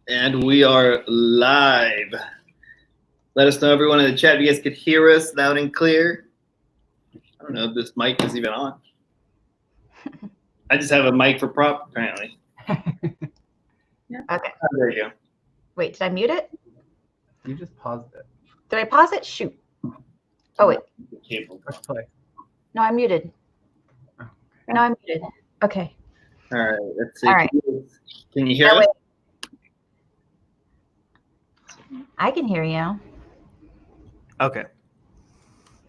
And we are live. Let us know, everyone in the chat, if you guys could hear us loud and clear. I don't know if this mic is even on. I just have a mic for prop, apparently. Yeah. Okay. Oh, there you go. Wait, did I mute it? You just paused it. Did I pause it? Shoot. Oh, wait. Press play. No, I'm muted. Oh. No, I'm muted. Okay. All right, let's see. All right. Can you hear us? I can hear you. Okay.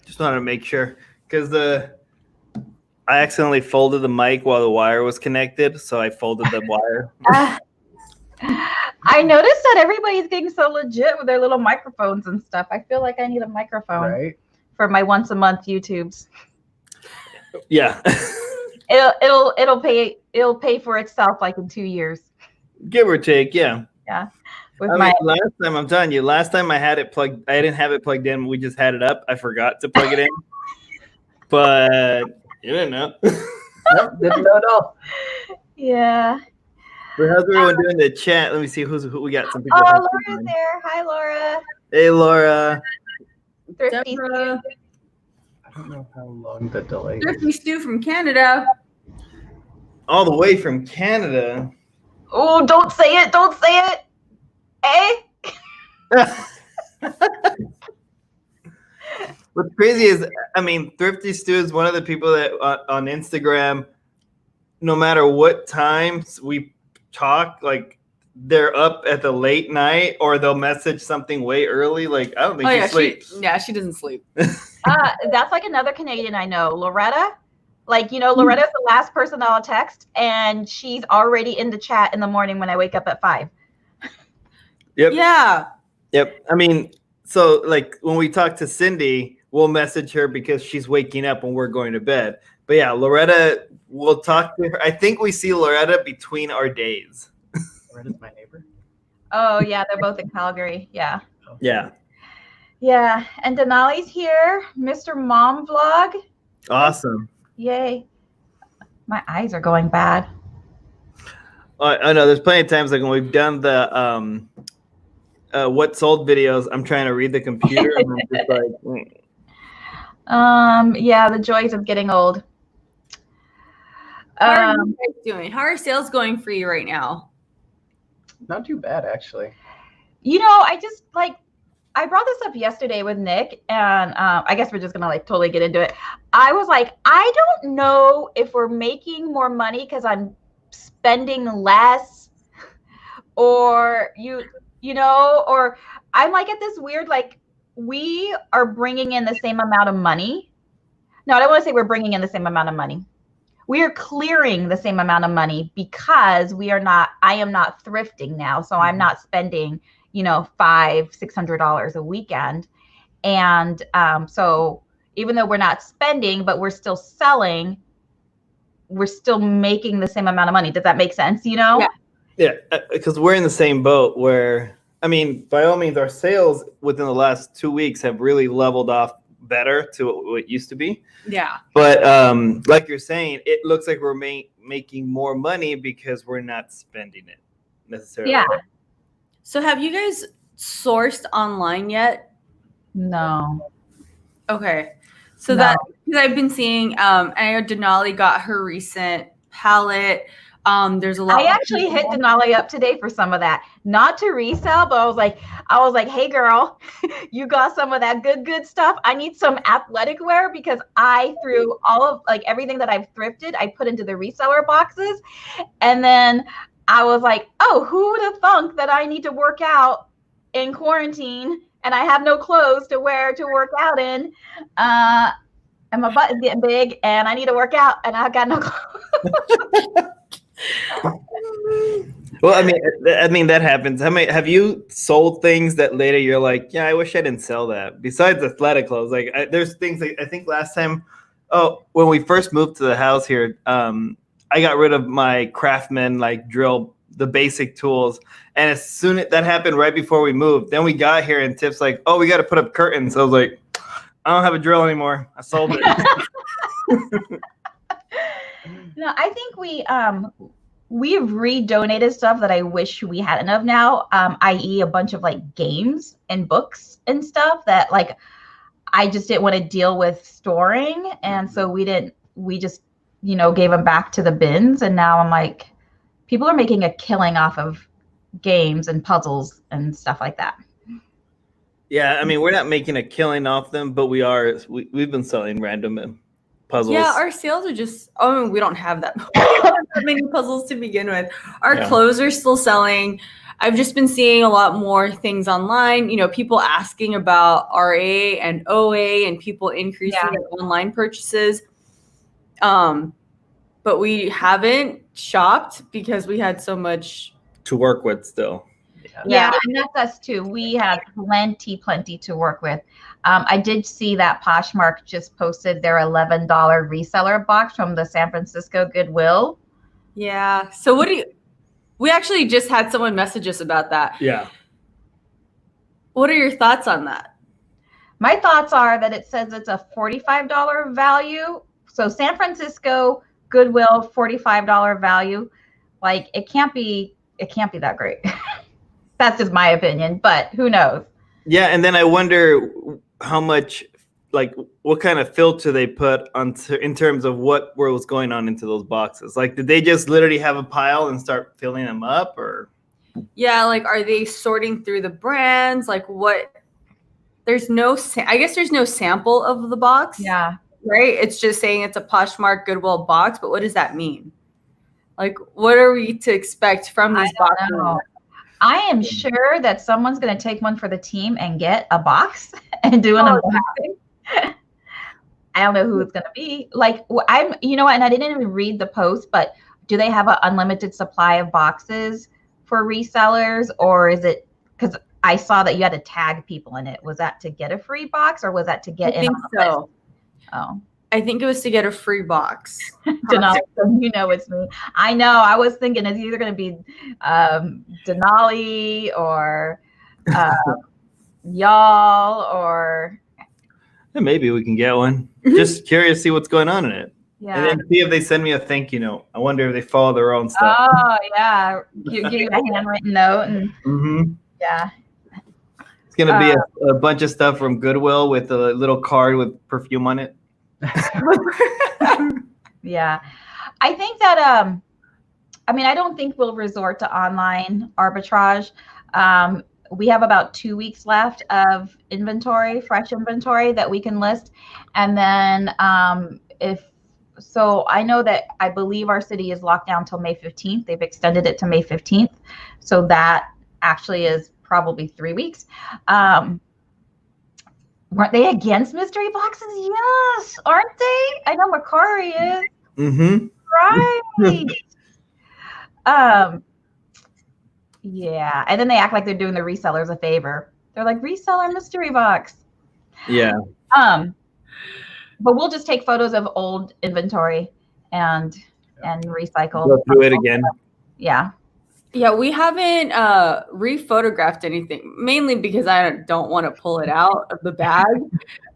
Just wanted to make sure, because I accidentally folded the mic while the wire was connected, so I folded the wire. I noticed that everybody's getting so legit with their little microphones and stuff. I feel like I need a microphone for my once a month YouTubes. Yeah. It'll pay for itself like in 2 years. Give or take, yeah. Yeah. Last time, I'm telling you, last time I had it plugged, I didn't have it plugged in. We just had it up. I forgot to plug it in. But you didn't know. Nope, didn't know at all. Yeah. But how's everyone doing in the chat? Let me see who we got. Some people. Oh, Laura's there. Hi, Laura. Hey, Laura. Thrifty I don't know how long the delay is. Thrifty Stu from Canada. All the way from Canada. Oh, don't say it. Don't say it. What's crazy is, I mean, Thrifty Stu is one of the people that on Instagram, no matter what times we talk, like they're up at the late night or they'll message something way early. Like, I don't think she sleeps. She doesn't sleep. That's like another Canadian I know, Loretta. Like, Loretta's the last person I'll text, and she's already in the chat in the morning when I wake up at 5. Yep. Yeah. Yep. I mean, so like when we talk to Cindy, we'll message her because she's waking up when we're going to bed. But yeah, Loretta, we'll talk to her. I think we see Loretta between our days. Loretta's my neighbor. Oh, yeah, they're both in Calgary. Yeah. Yeah. Yeah. And Denali's here, Mr. Mom Vlog. Awesome. Yay. My eyes are going bad. I know there's plenty of times like when we've done the what sold videos, I'm trying to read the computer and I'm just like yeah, the joys of getting old. How are you guys doing? How are sales going for you right now? Not too bad, actually. I brought this up yesterday with Nick, and I guess we're just gonna like totally get into it. I was like, I don't know if we're making more money because I'm spending less, or or I'm like at this weird, like, we are bringing in the same amount of money. No, I don't want to say we're bringing in the same amount of money. We are clearing the same amount of money because I am not thrifting now. So I'm not spending, $500-$600 a weekend. And so even though we're not spending, but we're still selling, we're still making the same amount of money. Does that make sense? Yeah, because we're in the same boat where, I mean, by all means, our sales within the last 2 weeks have really leveled off better to what it used to be. Yeah. But like you're saying, it looks like we're making more money because we're not spending it necessarily. Yeah. So have you guys sourced online yet? No. Okay. So that, because I've been seeing, I know Denali got her recent palette. There's a lot. I actually hit Denali up today for some of that, not to resell, but I was like, hey girl, you got some of that good stuff. I need some athletic wear because I threw all of like everything that I've thrifted, I put into the reseller boxes. And then I was like, oh, who would have thunk that I need to work out in quarantine and I have no clothes to wear to work out in. And my butt is getting big and I need to work out and I got no clothes. Well, I mean that happens. Have you sold things that later you're like, yeah, I wish I didn't sell that? Besides athletic clothes, like there's things like, I think last time, when we first moved to the house here, I got rid of my Craftsman like drill, the basic tools, and as soon as that happened right before we moved, then we got here and Tiff's like, oh, we got to put up curtains. I was like, I don't have a drill anymore. I sold it. No, I think we've redonated stuff that I wish we hadn't of now, i.e. a bunch of like games and books and stuff that like I just didn't want to deal with storing. And so we just, gave them back to the bins. And now I'm like, people are making a killing off of games and puzzles and stuff like that. Yeah, I mean, we're not making a killing off them, but we've been selling random puzzles. Yeah, our sales are just, we don't have that many puzzles to begin with. Our clothes are still selling. I've just been seeing a lot more things online, people asking about RA and OA and people increasing their online purchases. But we haven't shopped because we had so much to work with still. Yeah, and that's us too. We have plenty to work with. I did see that Poshmark just posted their $11 reseller box from the San Francisco Goodwill. Yeah. So we actually just had someone message us about that. Yeah. What are your thoughts on that? My thoughts are that it says it's a $45 value. So San Francisco Goodwill, $45 value. Like it can't be that great. That's just my opinion, but who knows? Yeah, and then I wonder how much, like, what kind of filter they put on in terms of what was going on into those boxes. Like, did they just literally have a pile and start filling them up, or? Yeah, like, are they sorting through the brands? Like, what? There's no sample of the box. Yeah. Right? It's just saying it's a Poshmark Goodwill box, but what does that mean? Like, what are we to expect from these boxes? I am sure that someone's going to take one for the team and get a box and do an unboxing. I don't know who it's going to be. Like, and I didn't even read the post, but do they have an unlimited supply of boxes for resellers, or is it because I saw that you had to tag people in it? Was that to get a free box, or was that to get in? I think so. Oh. I think it was to get a free box. Denali, it's me. I know. I was thinking it's either going to be Denali or y'all or. Maybe we can get one. Just curious to see what's going on in it. Yeah. And then see if they send me a thank you note. I wonder if they follow their own stuff. Oh, yeah. Give you a handwritten note. And, Yeah. It's going to be a bunch of stuff from Goodwill with a little card with perfume on it. Yeah, I think that I don't think we'll resort to online arbitrage. We have about 2 weeks left of inventory, fresh inventory that we can list, and then I know that I believe our city is locked down till May 15th. They've extended it to May 15th, so that actually is probably 3 weeks. Weren't they against mystery boxes? Yes, aren't they? I know Mercari is. Mm-hmm. Right. Yeah, and then they act like they're doing the resellers a favor. They're like, reseller mystery box. Yeah. But we'll just take photos of old inventory and recycle. Go through it again. Yeah. Yeah, we haven't rephotographed anything, mainly because I don't want to pull it out of the bag.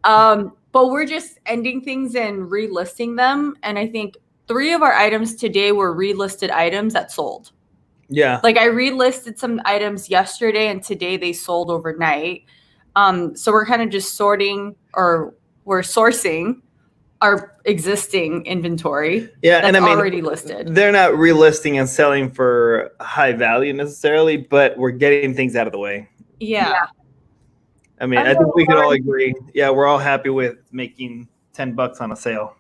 But we're just ending things and relisting them. And I think 3 of our items today were relisted items that sold. Yeah. Like I relisted some items yesterday and today they sold overnight. So we're kind of just we're sourcing our existing inventory. Yeah, that's and already listed. They're not relisting and selling for high value necessarily, but we're getting things out of the way. Yeah. I mean, I think we could all agree. Yeah, we're all happy with making $10 on a sale.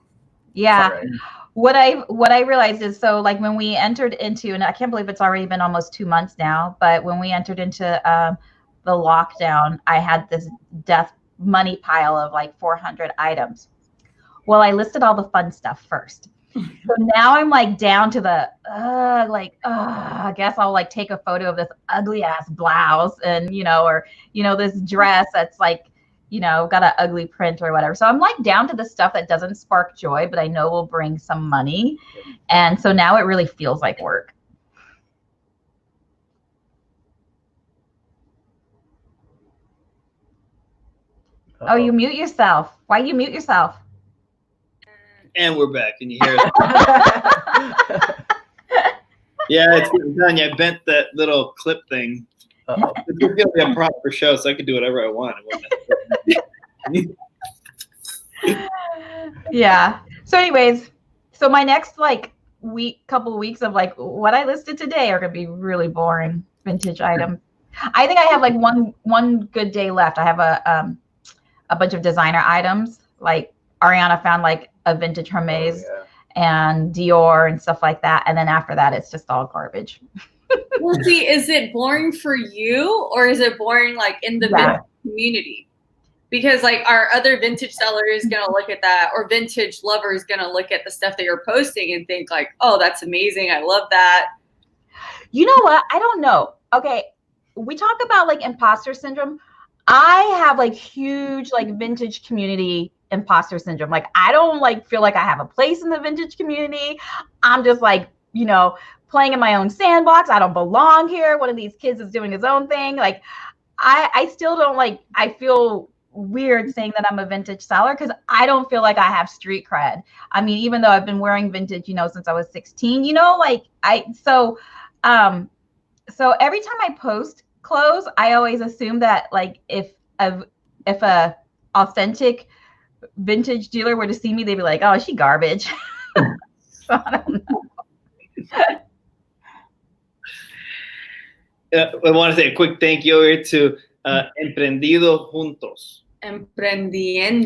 Yeah. Right. What I realized is, so like when we entered into, and I can't believe it's already been almost 2 months now, but when we entered into the lockdown, I had this death money pile of like 400 items. Well, I listed all the fun stuff first. So now I'm like down to the, I guess I'll like take a photo of this ugly ass blouse and, this dress that's like, got an ugly print or whatever. So I'm like down to the stuff that doesn't spark joy, but I know will bring some money. And so now it really feels like work. Uh-oh. Oh, you mute yourself. Why you mute yourself? And we're back. Can you hear us? Yeah, it's done. I bent that little clip thing. Uh-oh. It's going to be a proper show, so I can do whatever I want. Yeah. So anyways, so my next like couple of weeks of like what I listed today are gonna be really boring vintage items. I think I have like one good day left. I have a bunch of designer items. Like Ariana found like a vintage Hermes and Dior and stuff like that. And then after that, it's just all garbage. Well, see, is it boring for you or is it boring like in the vintage community? Because like our other vintage seller is going to look at that, or vintage lover is going to look at the stuff that you're posting and think like, oh, that's amazing. I love that. You know what? I don't know. Okay. We talk about like imposter syndrome. I have like huge like vintage community imposter syndrome. Like I don't like feel like I have a place in the vintage community. I'm just like, you know, playing in my own sandbox. I don't belong here. One of these kids is doing his own thing. Like I still don't like, I feel weird saying that I'm a vintage seller because I don't feel like I have street cred. I mean, even though I've been wearing vintage, you know, since I was 16, you know, like so every time I post clothes, I always assume that like if a authentic vintage dealer were to see me, they'd be like, oh, is she garbage? So I don't know. I want to say a quick thank you over to Emprendido Juntos. Emprendiendo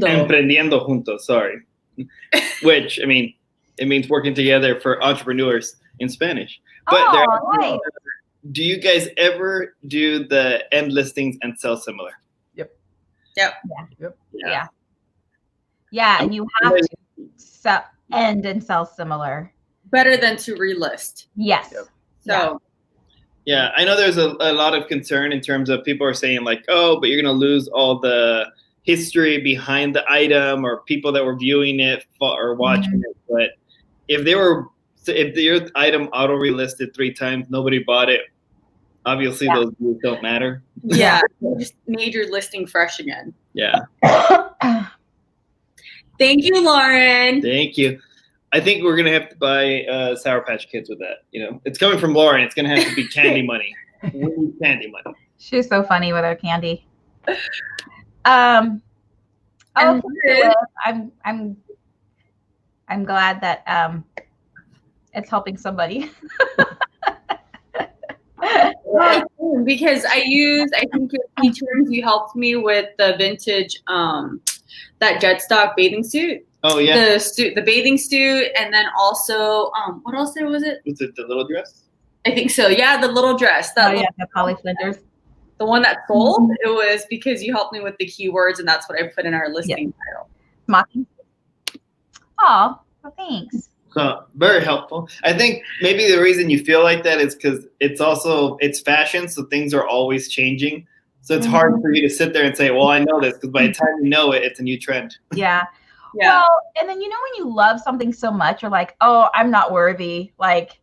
Juntos, sorry. Which, I mean, it means working together for entrepreneurs in Spanish. But nice. Do you guys ever do the end listings and sell similar? Yep. Yeah, and you have to end and sell similar. Better than to relist. Yes. Yep. So. Yeah, I know there's a lot of concern in terms of people are saying like, oh, but you're going to lose all the history behind the item or people that were viewing it or watching it. But if your item auto relisted 3 times, nobody bought it, obviously those views don't matter. Yeah, just made your listing fresh again. Yeah. Thank you, Lauren. Thank you. I think we're gonna have to buy Sour Patch Kids with that. You know, it's coming from Lauren. It's gonna have to be candy money. Candy money. She's so funny with her candy. I'm glad that it's helping somebody. Because I think your features, you helped me with the vintage that jet stock bathing suit. Oh yeah. The bathing suit, and then also what else was it? Was it the little dress? I think so. Yeah, the little dress. The Polly Flinders. The one that sold. It was because you helped me with the keywords, and that's what I put in our listing title. Mocking. Oh, well, thanks. So very helpful. I think maybe the reason you feel like that is because it's fashion, so things are always changing. So it's hard for you to sit there and say, well, I know this, because by the time you know it, it's a new trend. Yeah. Well, and then, you know, when you love something so much, you're like, oh, I'm not worthy. Like,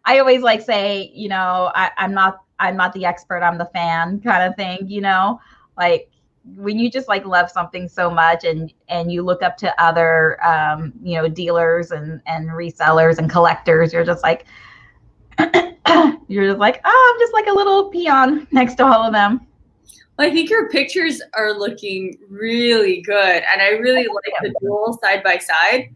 I always like say, you know, I'm not the expert, I'm the fan kind of thing, you know, like when you just like love something so much and you look up to other, you know, dealers and resellers and collectors, you're just like, oh, I'm just like a little peon next to all of them. Well, I think your pictures are looking really good, and I really like the dual side by side.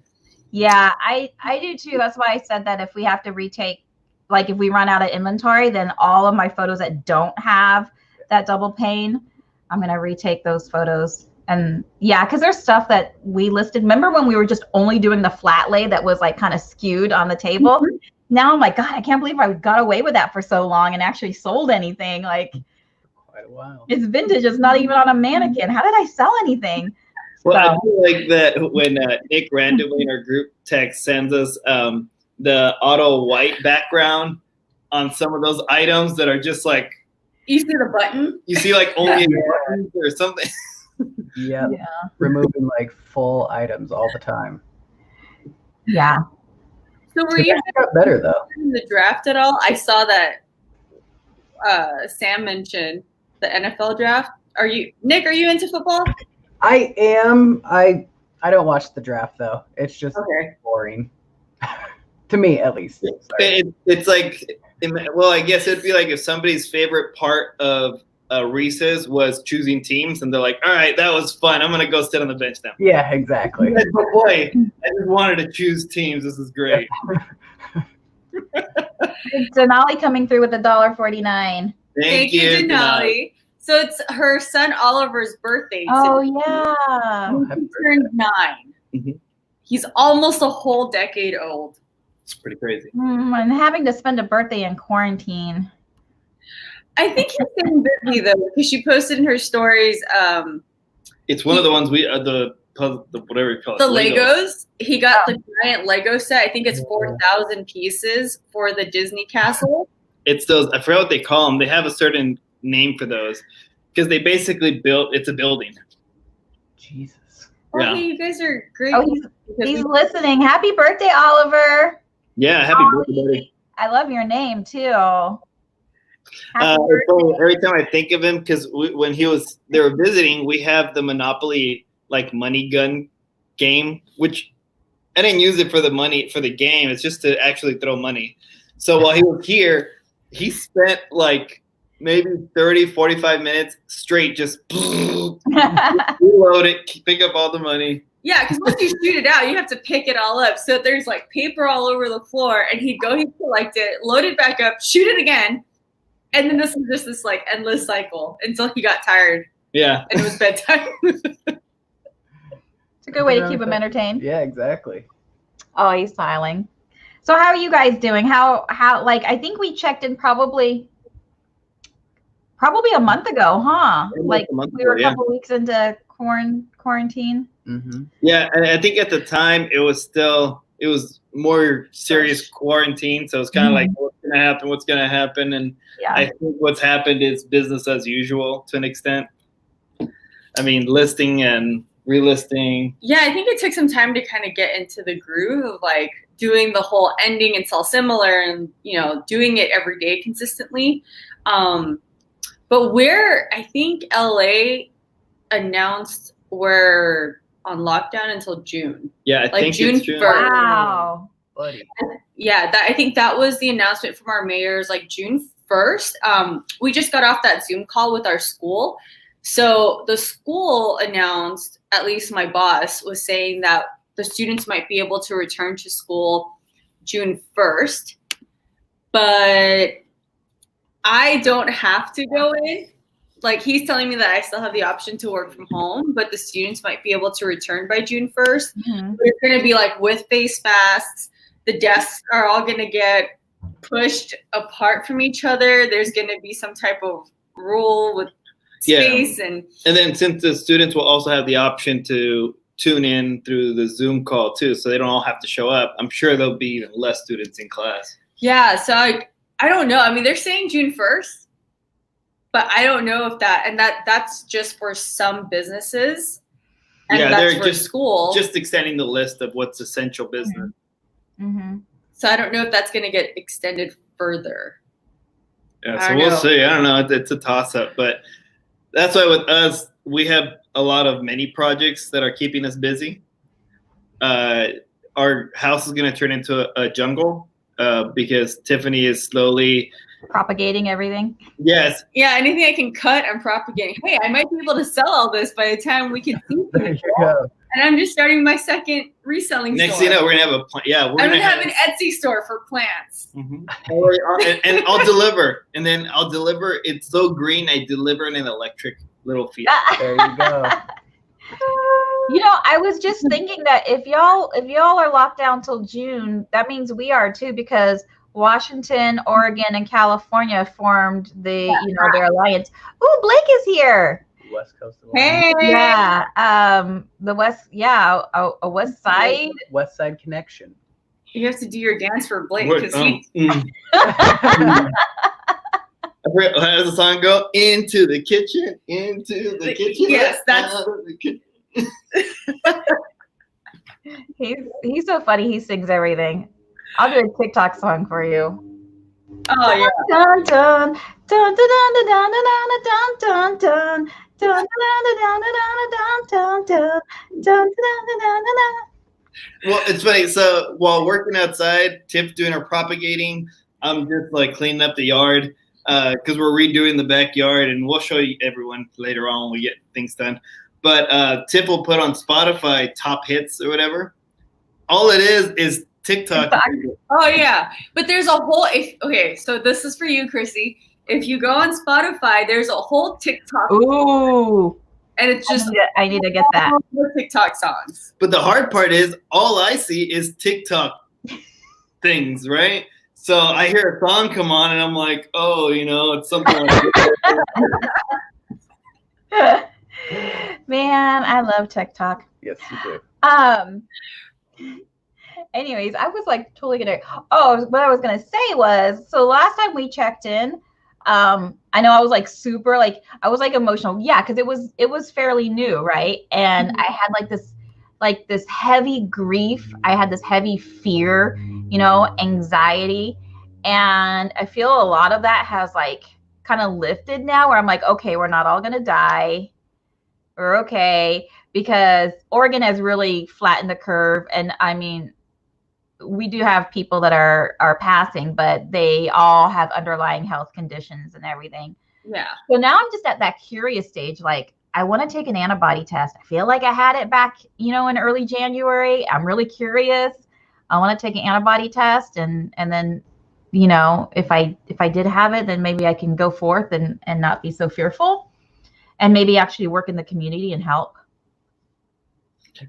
Yeah, I do too. That's why I said that if we have to retake, like if we run out of inventory, then all of my photos that don't have that double pane, I'm going to retake those photos. And yeah, because there's stuff that we listed. Remember when we were just only doing the flat lay that was like kind of skewed on the table? Now I'm like, God, I can't believe I got away with that for so long and actually sold anything. Like, quite a while. It's vintage. It's not even on a mannequin. How did I sell anything? Well, I feel like that when Nick randomly in our group text sends us the auto white background on some of those items that are just like, you see the button? You see like only a button or something. Yeah. Removing like full items all the time. Yeah. So were you got better though in the draft at all? I saw that Sam mentioned the NFL draft. Nick, are you into football? I am. I don't watch the draft though. It's just boring. To me, at least. It's like, well, I guess it'd be like if somebody's favorite part of Reese's was choosing teams, and they're like, all right, that was fun. I'm going to go sit on the bench now. Yeah, exactly. Like, oh boy, I just wanted to choose teams. This is great. Denali coming through with $1.49. Thank you, Denali. So it's her son Oliver's birthday. Oh, today. yeah. Oh, He turned 9. Mm-hmm. He's almost a whole decade old. It's pretty crazy. And having to spend a birthday in quarantine. I think he's been busy though, because she posted in her stories. It's one of the ones the whatever you call it. The Legos. He got the giant Lego set. I think it's 4,000 pieces for the Disney castle. It's those. I forgot what they call them. They have a certain name for those because they basically built. It's a building. Jesus. Yeah. Okay, you guys are great. Oh, he's listening. Happy birthday, Oliver. Yeah, happy birthday, buddy. I love your name too. Every time I think of him, because when they were visiting, we have the Monopoly like money gun game, which I didn't use it for the money for the game. It's just to actually throw money. So while he was here, he spent maybe 30, 45 minutes straight just reload it, pick up all the money. Yeah, because once you shoot it out, you have to pick it all up. So there's paper all over the floor, and he'd collect it, load it back up, shoot it again, and then this was just this endless cycle until he got tired. Yeah, and it was bedtime. It's a good way to keep him entertained. Yeah, exactly. Oh, he's smiling. So how are you guys doing? How I think we checked in probably a month ago, huh? We were a couple weeks into quarantine. Mm-hmm. Yeah, and I think at the time it was more serious quarantine, so it's kind of like what's gonna happen, and I think what's happened is business as usual to an extent. I mean, listing and relisting. Yeah, I think it took some time to kind of get into the groove of doing the whole ending and sell similar and doing it every day consistently. But I think LA announced we're on lockdown until June. Yeah, I think June it's June. 1st. Wow. Buddy. Yeah, I think that was the announcement from our mayors, June 1st. We just got off that Zoom call with our school. So the school announced, at least my boss was saying that the students might be able to return to school June 1st. But I don't have to go in. He's telling me that I still have the option to work from home, but the students might be able to return by June 1st. Mm-hmm. It's going to be with face masks. The desks are all going to get pushed apart from each other. There's going to be some type of rule with space. And then since the students will also have the option to tune in through the Zoom call too, so they don't all have to show up, I'm sure there'll be even less students in class. Yeah, so I don't know. I mean, they're saying June 1st. But I don't know if that's just for some businesses. And that's for school. Just extending the list of what's essential business. Mm-hmm. So I don't know if that's going to get extended further. Yeah, so we'll see. I don't know. It's a toss-up. But that's why with us, we have a lot of mini projects that are keeping us busy. Our house is going to turn into a jungle because Tiffany is slowly propagating everything. Yes. Yeah, anything I can cut, I'm propagating. Hey, I might be able to sell all this by the time we can see There you go. And I'm just starting my second reselling Next store. thing you know, we're gonna have I'm gonna have an Etsy store for plants. Mm-hmm. and I'll deliver. And then I'll deliver. It's so green. I deliver in an electric little field. There you go. I was just thinking that if y'all are locked down till June, that means we are too, because Washington, Oregon, and California formed their alliance. Ooh, Blake is here. West Coast. Hey. Yeah. The West. Yeah. A West Side. West Side connection. You have to do your dance for Blake because How does the song go? Into the kitchen. Into the kitchen. Yes, that's. He's so funny. He sings everything. I'll do a TikTok song for you. Oh yeah. Dun dun dun dun dun dun dun dun dun dun dun dun dun dun dun dun dun dun dun. Well, it's funny. So while working outside, Tiff's doing her propagating. I'm just like cleaning up the yard because we're redoing the backyard, and we'll show you everyone later on when we get things done. But Tiff will put on Spotify top hits or whatever. All it is TikTok. Oh yeah, but there's a whole. Okay, so this is for you, Krissy. If you go on Spotify, there's a whole TikTok. Ooh. And it's just I need to get that. TikTok songs. But the hard part is all I see is TikTok things, right? So I hear a song come on and I'm like, oh, it's something like that. Man, I love TikTok. Yes, you do. Anyways, I was like totally gonna. Oh, what I was gonna say was, so last time we checked in, I know I was like super I was like emotional, yeah, because it was fairly new, right? And I had this heavy grief. I had this heavy fear, anxiety, and I feel a lot of that has like kind of lifted now. Where I'm like, okay, we're not all gonna die. We're okay, because Oregon has really flattened the curve, and I mean, we do have people that are passing, but they all have underlying health conditions and everything. Yeah. So now I'm just at that curious stage. Like, I want to take an antibody test. I feel like I had it back, in early January. I'm really curious. I want to take an antibody test, and then, if I did have it, then maybe I can go forth and not be so fearful, and maybe actually work in the community and help.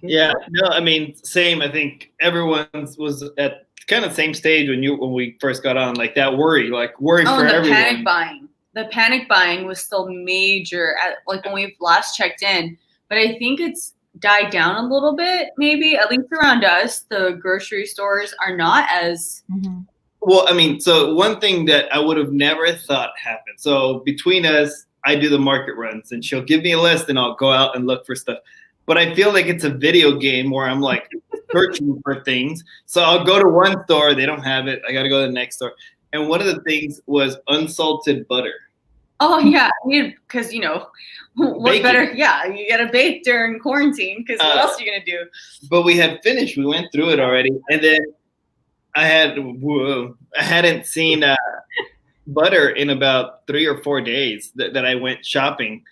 Yeah, no, I mean, same. I think everyone was at kind of the same stage when we first got on, like that worry for everyone. Panic buying. The panic buying was still major when we last checked in, but I think it's died down a little bit, maybe, at least around us. The grocery stores are not as. Mm-hmm. Well, I mean, so one thing that I would have never thought happened. So between us, I do the market runs, and she'll give me a list, and I'll go out and look for stuff. But I feel like it's a video game where I'm like searching for things. So I'll go to one store, they don't have it. I got to go to the next store. And one of the things was unsalted butter. Oh, yeah. Because, what Baking. better? Yeah, you got to bake during quarantine, because what else are you going to do? But we had finished. We went through it already. And then I hadn't seen butter in about 3 or 4 days that I went shopping.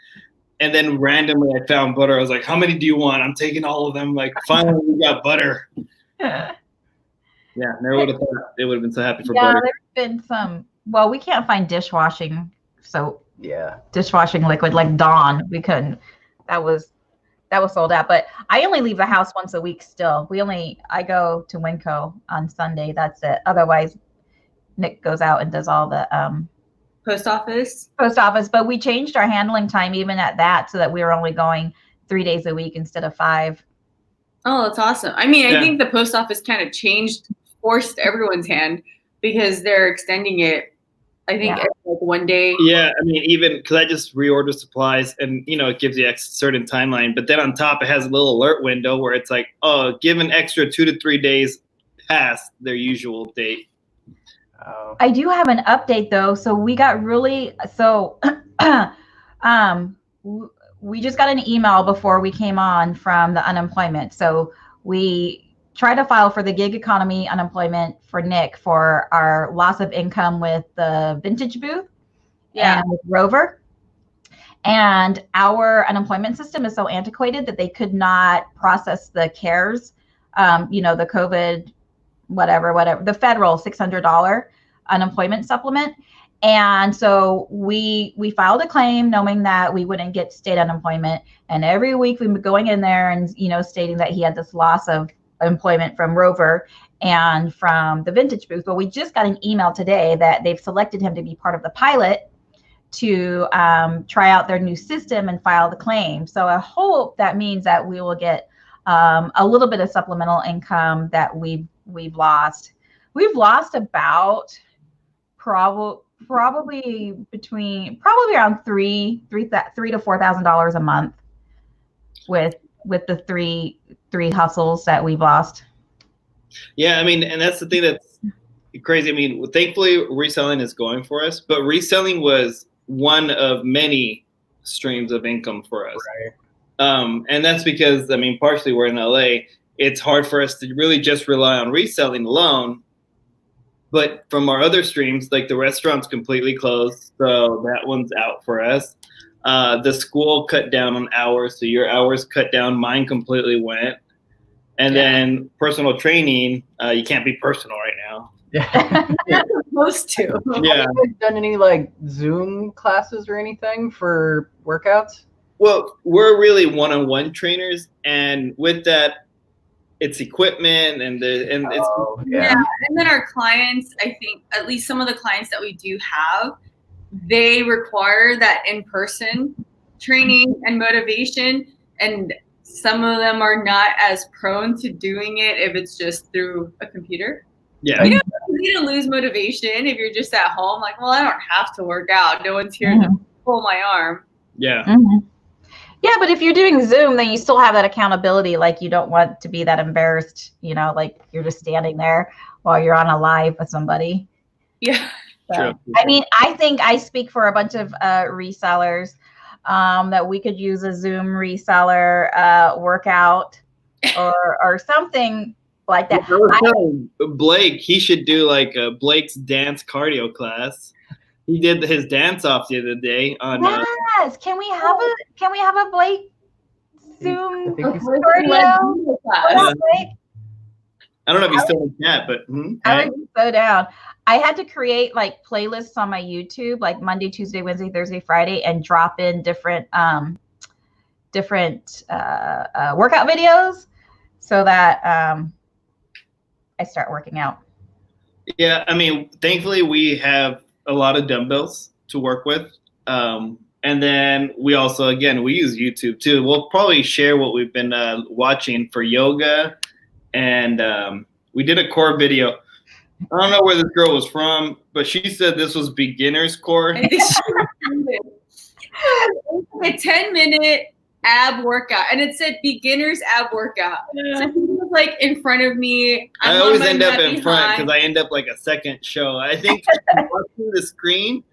And then randomly I found butter. I was like, how many do you want? I'm taking all of them. Like, finally we got butter. Yeah, never would have thought they would have been so happy for butter. Yeah, there's been some. Well, we can't find dishwashing. So yeah, dishwashing liquid like Dawn. We couldn't. That was sold out. But I only leave the house once a week still. I go to Winco on Sunday. That's it. Otherwise, Nick goes out and does all the Post office, but we changed our handling time even at that, so that we were only going 3 days a week instead of 5. Oh, that's awesome. I mean, I think the post office kind of forced everyone's hand, because they're extending it, I think, every, like 1 day. Yeah, I mean, even because I just reorder supplies, and it gives you a certain timeline, but then on top it has a little alert window where it's like, oh, give an extra 2 to 3 days past their usual date. I do have an update though. So we got we just got an email before we came on from the unemployment. So we tried to file for the gig economy unemployment for Nick for our loss of income with the vintage booth and with Rover. And our unemployment system is so antiquated that they could not process the CARES, the COVID, whatever, the federal $600 unemployment supplement. And so we filed a claim knowing that we wouldn't get state unemployment. And every week we've been going in there and, stating that he had this loss of employment from Rover and from the vintage booth. But we just got an email today that they've selected him to be part of the pilot to try out their new system and file the claim. So I hope that means that we will get a little bit of supplemental income that we've lost. We've lost about probably around $3,000 to $4,000 a month with the three hustles that we've lost. Yeah, I mean, and that's the thing that's crazy. I mean, thankfully reselling is going for us, but reselling was one of many streams of income for us. Right. And that's because, I mean, partially we're in LA, it's hard for us to really just rely on reselling alone. But from our other streams, like the restaurant's completely closed, so that one's out for us. The school cut down on hours, so your hours cut down. Mine completely went. And then personal training, you can't be personal right now. Yeah. You're supposed to. Yeah. Have you guys done any like Zoom classes or anything for workouts? Well, we're really one-on-one trainers, and with that, it's equipment and it's Yeah. And then our clients, I think at least some of the clients that we do have, they require that in-person training and motivation, and some of them are not as prone to doing it if it's just through a computer. Yeah. You know, you need to lose motivation if you're just at home, like, well, I don't have to work out. No one's here to pull my arm. Yeah. Yeah, but if you're doing Zoom, then you still have that accountability. Like, you don't want to be that embarrassed, you know, like you're just standing there while you're on a live with somebody. Yeah. So, I mean, I think I speak for a bunch of resellers that we could use a Zoom reseller workout or something like that. I was telling Blake he should do like a Blake's dance cardio class. He did his dance off the other day on. Yes, can we have a Blake Zoom I think he's- cardio? I don't know if he's still in chat, but I would be so down. I had to create like playlists on my YouTube, like Monday, Tuesday, Wednesday, Thursday, Friday, and drop in different workout videos so that I start working out. Yeah, I mean, thankfully we have a lot of dumbbells to work with. And then we also, again, we use YouTube too. We'll probably share what we've been watching for yoga. And we did a core video. I don't know where this girl was from, but she said this was beginner's core. A 10-minute ab workout, and it said beginner's ab workout. So she was like in front of me. I always end up in front because I end up like a second show. I think she's watching the screen,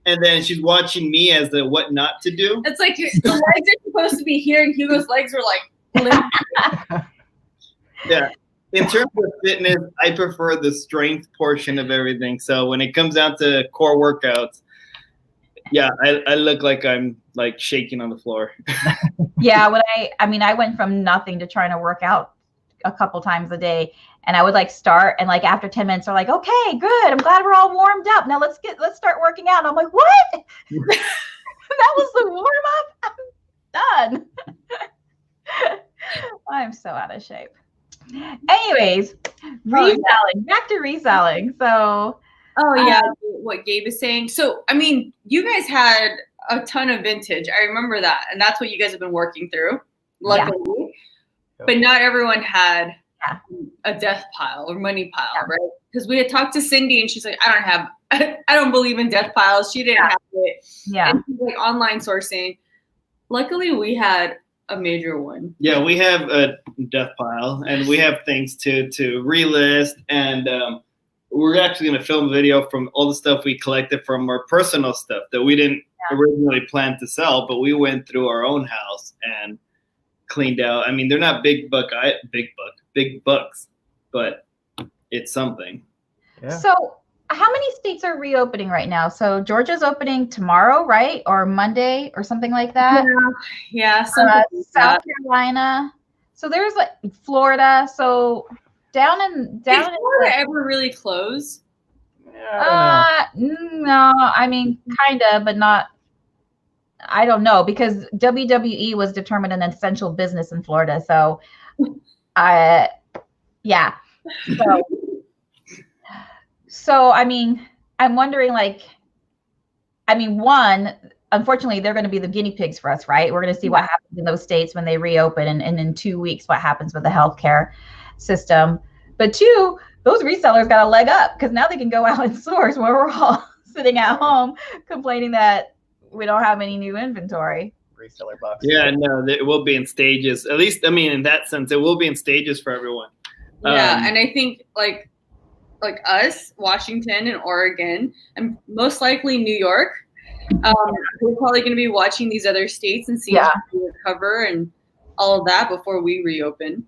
and then she's watching me as the what not to do. It's like the legs are supposed to be here, and Hugo's legs are like. Yeah. In terms of fitness, I prefer the strength portion of everything. So when it comes down to core workouts, yeah, I look like I'm like shaking on the floor. Yeah, when I went from nothing to trying to work out a couple times a day, and I would like start, and like after 10 minutes, they're like, okay, good. I'm glad we're all warmed up. Now let's start working out. And I'm like, what? That was the warm up? I'm done. I'm so out of shape. Anyways, reselling. Back to reselling. So oh yeah, what Gabe is saying. So I mean, you guys had a ton of vintage. I remember that, and that's what you guys have been working through, luckily. Yeah. But not everyone had a death pile or money pile, right? Because we had talked to Cindy, and she's like, I don't believe in death piles. She didn't have it. Yeah. And she's like online sourcing. Luckily, we had a major one. Yeah, we have a death pile, and we have things to relist, and we're actually going to film a video from all the stuff we collected from our personal stuff that we didn't originally plan to sell, but we went through our own house and cleaned out. I mean, they're not big bucks, but it's something. Yeah. So how many states are reopening right now? So Georgia's opening tomorrow, right? Or Monday or something like that? Yeah. South Carolina. So there's like Florida. So down in Florida ever really close? No, I mean kind of, but not. I don't know, because WWE was determined an essential business in Florida. So yeah. So, I mean, I'm wondering, one, unfortunately, they're going to be the guinea pigs for us, right? We're going to see what happens in those states when they reopen, and in 2 weeks, what happens with the healthcare system. But two, those resellers got a leg up because now they can go out in stores where we're all sitting at home complaining that we don't have any new inventory. Reseller box. Yeah, no, it will be in stages. At least, I mean, in that sense, it will be in stages for everyone. Yeah, and I think like us, Washington and Oregon, and most likely New York, we're probably going to be watching these other states and see how they recover and all of that before we reopen.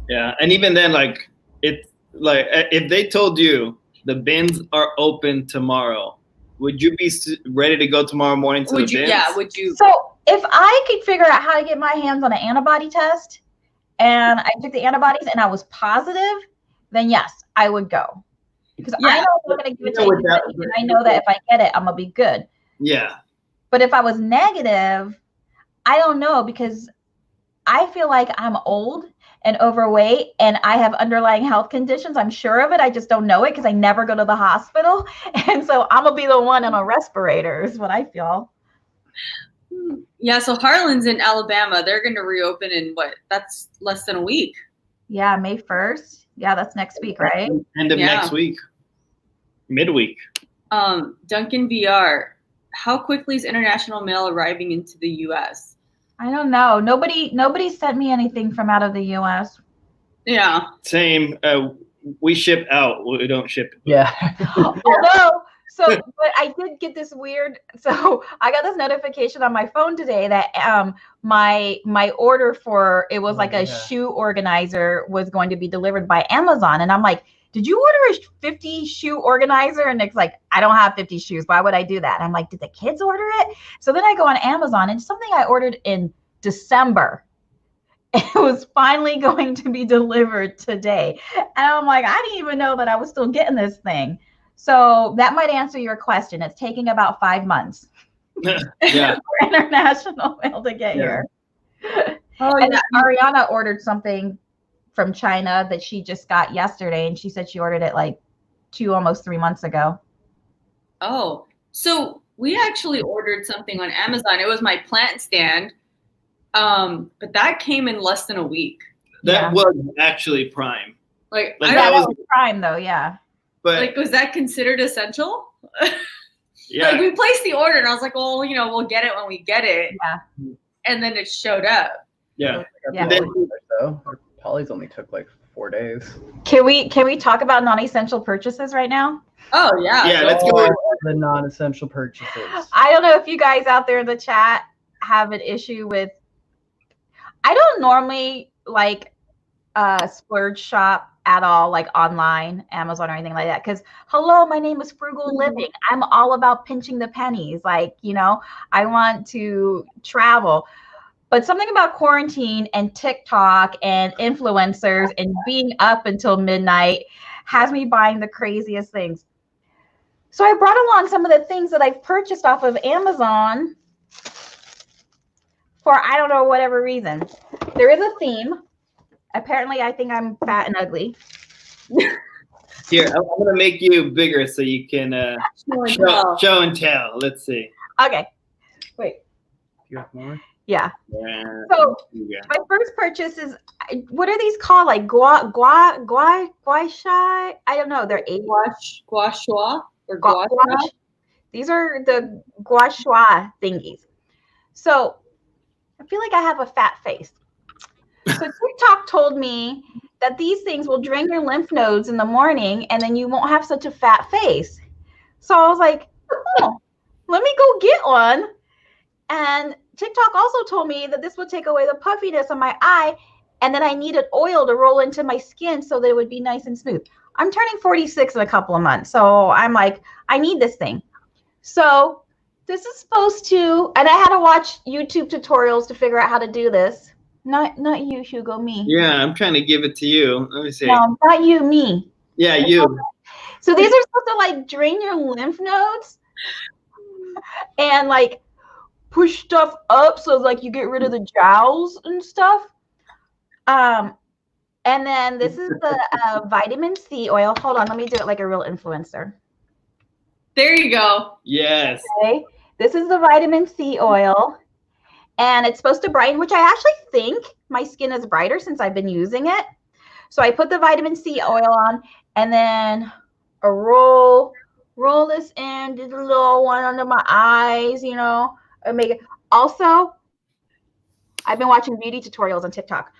Yeah, and even then, like it's like if they told you the bins are open tomorrow, would you be ready to go tomorrow morning to the bins? Yeah, would you? So if I could figure out how to get my hands on an antibody test, and I took the antibodies and I was positive, then yes, I would go. Because I know I'm going to give it to anybody, and I know that if I get it, I'm going to be good. Yeah. But if I was negative, I don't know, because I feel like I'm old and overweight and I have underlying health conditions. I'm sure of it. I just don't know it because I never go to the hospital. And so I'm going to be the one on a respirator is what I feel. Yeah, so Harlan's in Alabama. They're going to reopen in that's less than a week. Yeah, May 1st. Yeah, that's next week, right? End of next week. Midweek. Duncan VR, how quickly is international mail arriving into the US? I don't know. Nobody sent me anything from out of the US. Yeah. Same. We ship out. We don't ship. Yeah. Although, but I did get this weird. So I got this notification on my phone today that my order for it was like a shoe organizer was going to be delivered by Amazon, and I'm like, did you order a 50 shoe organizer? And it's like, I don't have 50 shoes. Why would I do that? And I'm like, did the kids order it? So then I go on Amazon, and something I ordered in December, it was finally going to be delivered today. And I'm like, I didn't even know that I was still getting this thing. So that might answer your question. It's taking about 5 months for international mail to get here. And Ariana ordered something from China that she just got yesterday, and she said she ordered it like almost 3 months ago. Oh, so we actually ordered something on Amazon. It was my plant stand, but that came in less than a week. That was actually Prime. Like that was Prime though, yeah. But like, was that considered essential? Yeah. Like we placed the order, and I was like, well, we'll get it when we get it. Yeah. And then it showed up. Yeah. Yeah. Polly's only took like 4 days. Can we talk about non-essential purchases right now? Oh yeah. Yeah, let's go. The non-essential purchases. I don't know if you guys out there in the chat have an issue with. I don't normally like splurge shop at all, like online, Amazon or anything like that. Because hello, my name is Frugal Living. I'm all about pinching the pennies. Like, I want to travel. But something about quarantine and TikTok and influencers and being up until midnight has me buying the craziest things. So I brought along some of the things that I've purchased off of Amazon for, I don't know, whatever reason. There is a theme. Apparently, I think I'm fat and ugly. Here, I'm going to make you bigger so you can show and tell. Let's see. Okay. Wait. You have more? Yeah. So my first purchase is, what are these called? Like gua shy? I don't know. They're gua sha or gua. These are the gua sha thingies. So I feel like I have a fat face. So TikTok told me that these things will drain your lymph nodes in the morning, and then you won't have such a fat face. So I was like, oh, let me go get one. And TikTok also told me that this would take away the puffiness on my eye, and then I needed oil to roll into my skin so that it would be nice and smooth. I'm turning 46 in a couple of months, so I'm like, I need this thing. So this is supposed to, and I had to watch YouTube tutorials to figure out how to do this. Not you, Hugo, me. Yeah, I'm trying to give it to you. Let me see. No, not you, me. Yeah, you. So these are supposed to like drain your lymph nodes and like push stuff up so like you get rid of the jowls and stuff. And then this is the vitamin C oil. Hold on, let me do it like a real influencer. There you go. Yes. Okay. This is the vitamin C oil. And it's supposed to brighten, which I actually think my skin is brighter since I've been using it. So I put the vitamin C oil on, and then a roll this in, did a little one under my eyes, and make it. Also, I've been watching beauty tutorials on TikTok.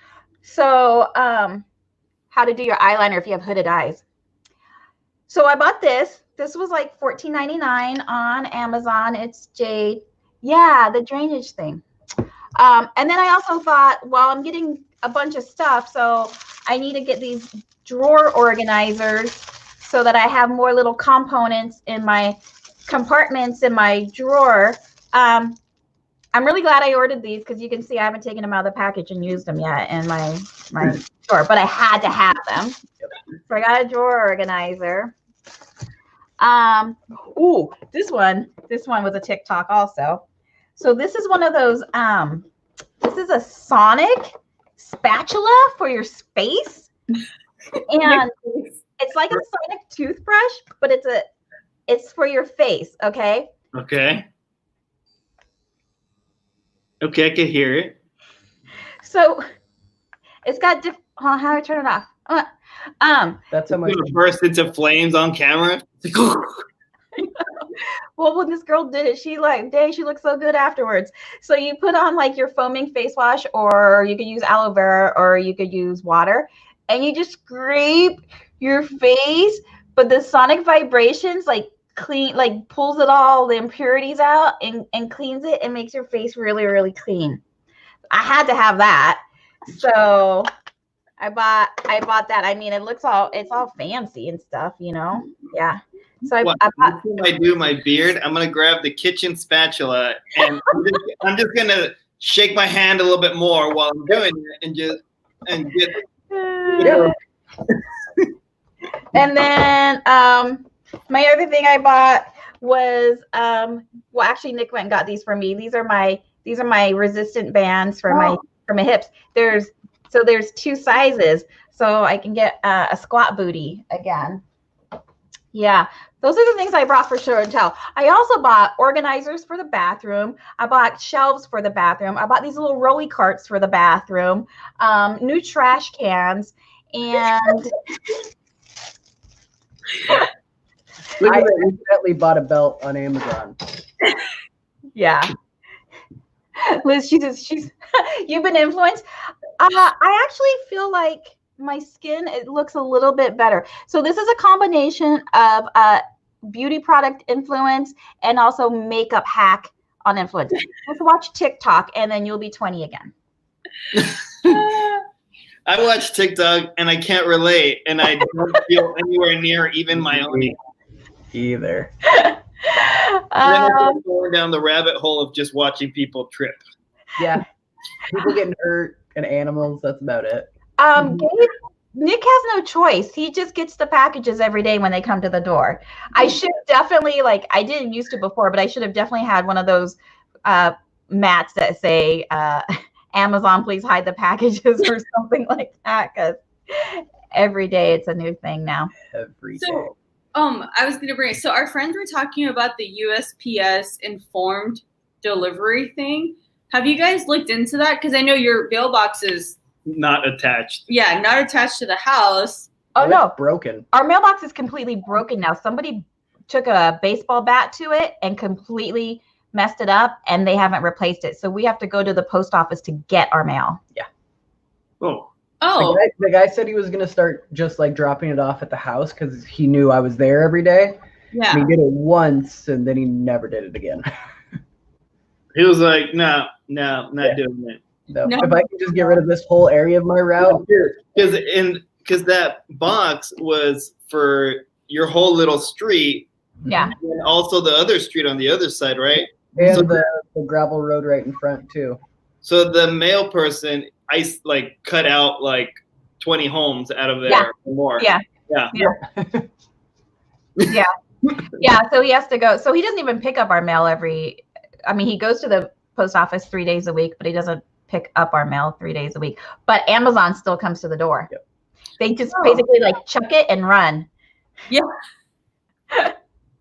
So how to do your eyeliner if you have hooded eyes. So I bought this. This was like $14.99 on Amazon. It's jade. Yeah, the drainage thing. And then I also thought, well, I'm getting a bunch of stuff, so I need to get these drawer organizers so that I have more little components in my compartments in my drawer. I'm really glad I ordered these because you can see I haven't taken them out of the package and used them yet in my drawer, but I had to have them. So I got a drawer organizer. Ooh, this one was a TikTok also. So this is one of those, this is a sonic spatula for your space. And it's like a sonic toothbrush, but it's for your face, okay? Okay. Okay, I can hear it. So it's got how do I turn it off? That's how much It's gonna burst into flames on camera. Well, when this girl did it, she like, dang, she looks so good afterwards. So you put on like your foaming face wash, or you could use aloe vera, or you could use water, and you just scrape your face. But the sonic vibrations like clean, like pulls it all the impurities out and cleans it and makes your face really, really clean. I had to have that. So I bought that. I mean, it's all fancy and stuff, you know? Yeah. So I bought. I do my beard. I'm gonna grab the kitchen spatula and I'm just gonna shake my hand a little bit more while I'm doing it and get. And then my other thing I bought was well, actually Nick went and got these for me. These are my resistant bands for my hips. There's 2 sizes, so I can get a squat booty again. Yeah, those are the things I brought for show and tell. I also bought organizers for the bathroom. I bought shelves for the bathroom. I bought these little rolly carts for the bathroom, new trash cans, and I accidentally bought a belt on Amazon. yeah. Liz, she's you've been influenced. I actually feel like my skin, it looks a little bit better. So this is a combination of beauty product influence and also makeup hack on influence. Just watch TikTok and then you'll be 20 again. I watch TikTok and I can't relate, and I don't feel anywhere near even my own either. Then I'm going down the rabbit hole of just watching people trip. Yeah, people getting hurt and animals. That's about it. Nick has no choice. He just gets the packages every day when they come to the door. I should definitely, like, I didn't used to before, but I should have definitely had one of those mats that say Amazon, please hide the packages or something like that, because every day it's a new thing now. Every day. So, I was going to bring it. So our friends were talking about the USPS informed delivery thing. Have you guys looked into that? Because I know your mailbox is not attached. Yeah, not attached to the house. Oh, no. Broken. Our mailbox is completely broken now. Somebody took a baseball bat to it and completely messed it up, and they haven't replaced it. So we have to go to the post office to get our mail. Yeah. Oh. The guy said he was going to start just like dropping it off at the house because he knew I was there every day. Yeah. And he did it once, and then he never did it again. He was like, no, not doing it. No. If I can just get rid of this whole area of my route. Because that box was for your whole little street. Yeah. And also the other street on the other side, right? And so the gravel road right in front, too. So the mail person, I like cut out like 20 homes out of there or more. Yeah. Yeah. Yeah. Yeah. So he has to go. So he doesn't even pick up our mail he goes to the post office 3 days a week, but he doesn't pick up our mail 3 days a week. But Amazon still comes to the door. Yep. They just basically like chuck it and run. Yeah.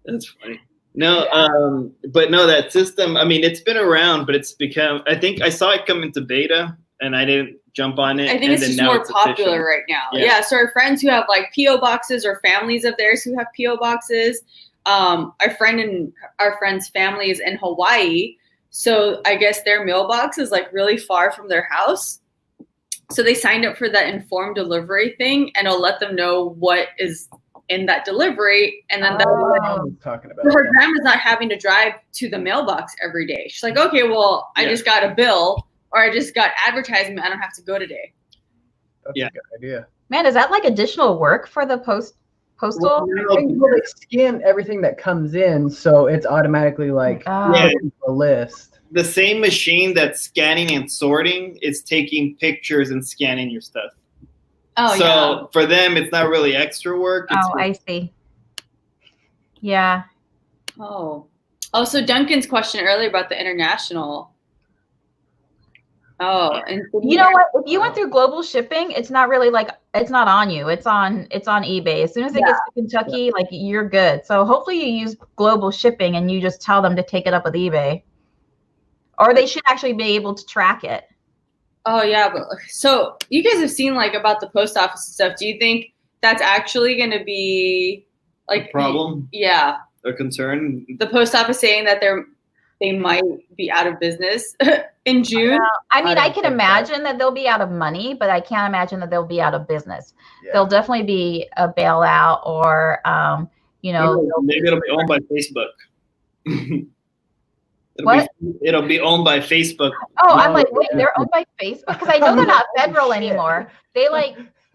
That's funny. No, but no, that system, I mean, it's been around, but it's become, I think I saw it come into beta and I didn't jump on it. I think it's just more popular right now. Yeah. So our friends who have like P.O. boxes or families of theirs who have P.O. boxes, our friend's family is in Hawaii. So I guess their mailbox is like really far from their house. So they signed up for that informed delivery thing, and it'll let them know what is in that delivery. And then talking about her grandma's not having to drive to the mailbox every day. She's like, okay, well, I just got a bill or I just got advertisement. I don't have to go today. That's a good idea. Man, is that like additional work for the postal? Well, they scan everything that comes in, so it's automatically like Yeah. a list. The same machine that's scanning and sorting is taking pictures and scanning your stuff. Oh, so for them, it's not really extra work. It's I see. Yeah. Oh, so Duncan's question earlier about the international. Oh, and you know what? If you went through global shipping, it's not really like, it's not on you. It's on eBay. As soon as it gets to Kentucky, like you're good. So hopefully you use global shipping and you just tell them to take it up with eBay. Or they should actually be able to track it. Oh yeah, but so you guys have seen like about the post office and stuff. Do you think that's actually going to be like a problem? Yeah. A concern? The post office saying that they might be out of business in June. I mean, I can imagine that they'll be out of money, but I can't imagine that they'll be out of business. Yeah. There'll definitely be a bailout, or you know, maybe it'll be owned by Facebook. It'll be owned by Facebook. Oh, I'm like, wait, they're owned by Facebook? Because I know they're not federal anymore. They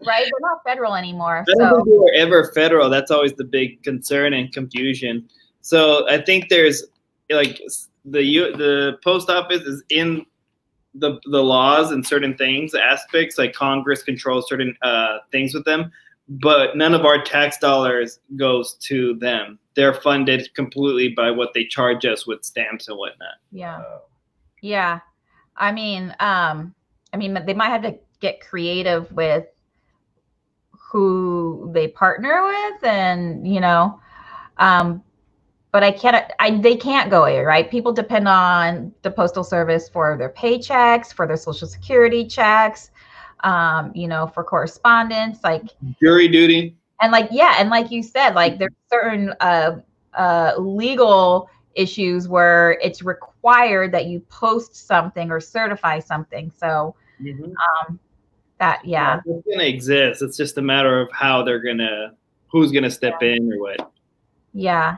right? They're not federal anymore. I don't think they were ever federal. That's always the big concern and confusion. So I think there's like the post office is in the laws and certain things, aspects, like Congress controls certain things with them, but none of our tax dollars goes to them. They're funded completely by what they charge us with stamps and whatnot. Yeah. Yeah. I mean, they might have to get creative with who they partner with, and, you know, but they can't go away, right? People depend on the Postal Service for their paychecks, for their Social Security checks, you know, for correspondence, like jury duty. And like, yeah, and like you said, like there's certain legal issues where it's required that you post something or certify something. So yeah, it's gonna exist. It's just a matter of how who's gonna step in or what. Yeah.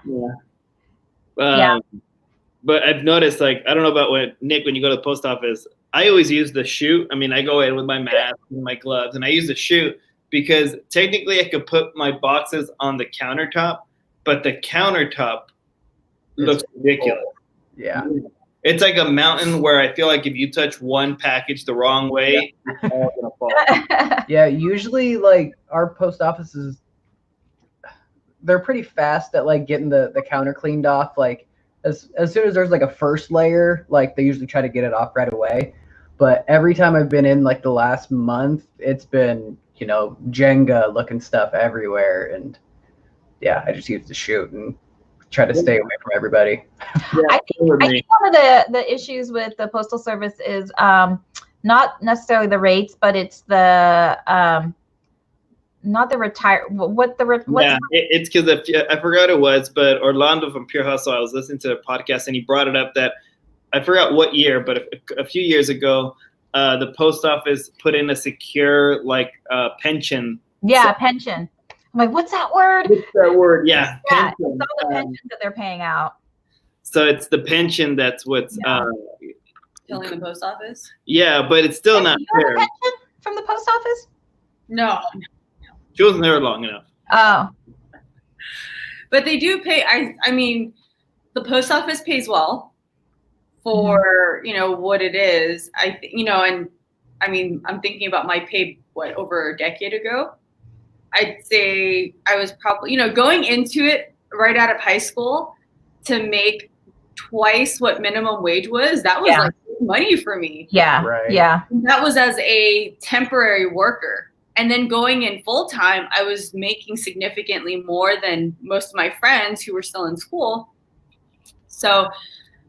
But I've noticed, like, I don't know about Nick, when you go to the post office, I always use the chute. I mean, I go in with my mask and my gloves, and I use the chute because technically I could put my boxes on the countertop, but the countertop looks ridiculous. Yeah. It's like a mountain where I feel like if you touch one package the wrong way, it's all gonna fall. Yeah, usually like our post offices, they're pretty fast at like getting the counter cleaned off. Like as soon as there's like a first layer, like they usually try to get it off right away. But every time I've been in like the last month, it's been, you know, Jenga looking stuff everywhere. And yeah, I just use the chute and try to stay away from everybody. Yeah, I think one of the issues with the Postal Service is not necessarily the rates, but it's the not the it's because I forgot it was, but Orlando from Pure Hustle, I was listening to a podcast and he brought it up that I forgot what year, but a few years ago, the post office put in a secure pension. Yeah, pension. I'm like, what's that word? What's that word? Yeah. Yeah, it's all the pensions that they're paying out. So it's the pension that's what's killing the post office. Yeah, but it's still not fair. A pension from the post office? No. She wasn't there long enough. Oh. But they do pay. I mean, the post office pays well for, you know, what it is. And I mean, I'm thinking about my pay, over a decade ago. I'd say I was probably, you know, going into it right out of high school to make twice what minimum wage was. That was like money for me. Yeah. Right. Yeah. That was as a temporary worker. And then going in full time, I was making significantly more than most of my friends who were still in school. So,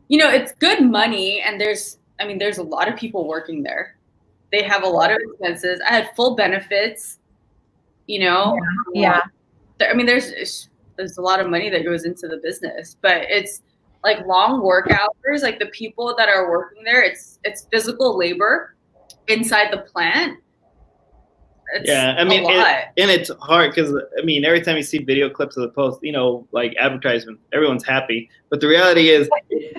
you know, it's good money. And there's a lot of people working there. They have a lot of expenses. I had full benefits, you know. Yeah. I mean, there's a lot of money that goes into the business, but it's like long work hours. Like the people that are working there, it's physical labor inside the plant. It's and it's hard because I mean, every time you see video clips of the post, you know, like advertisement, everyone's happy. But the reality is,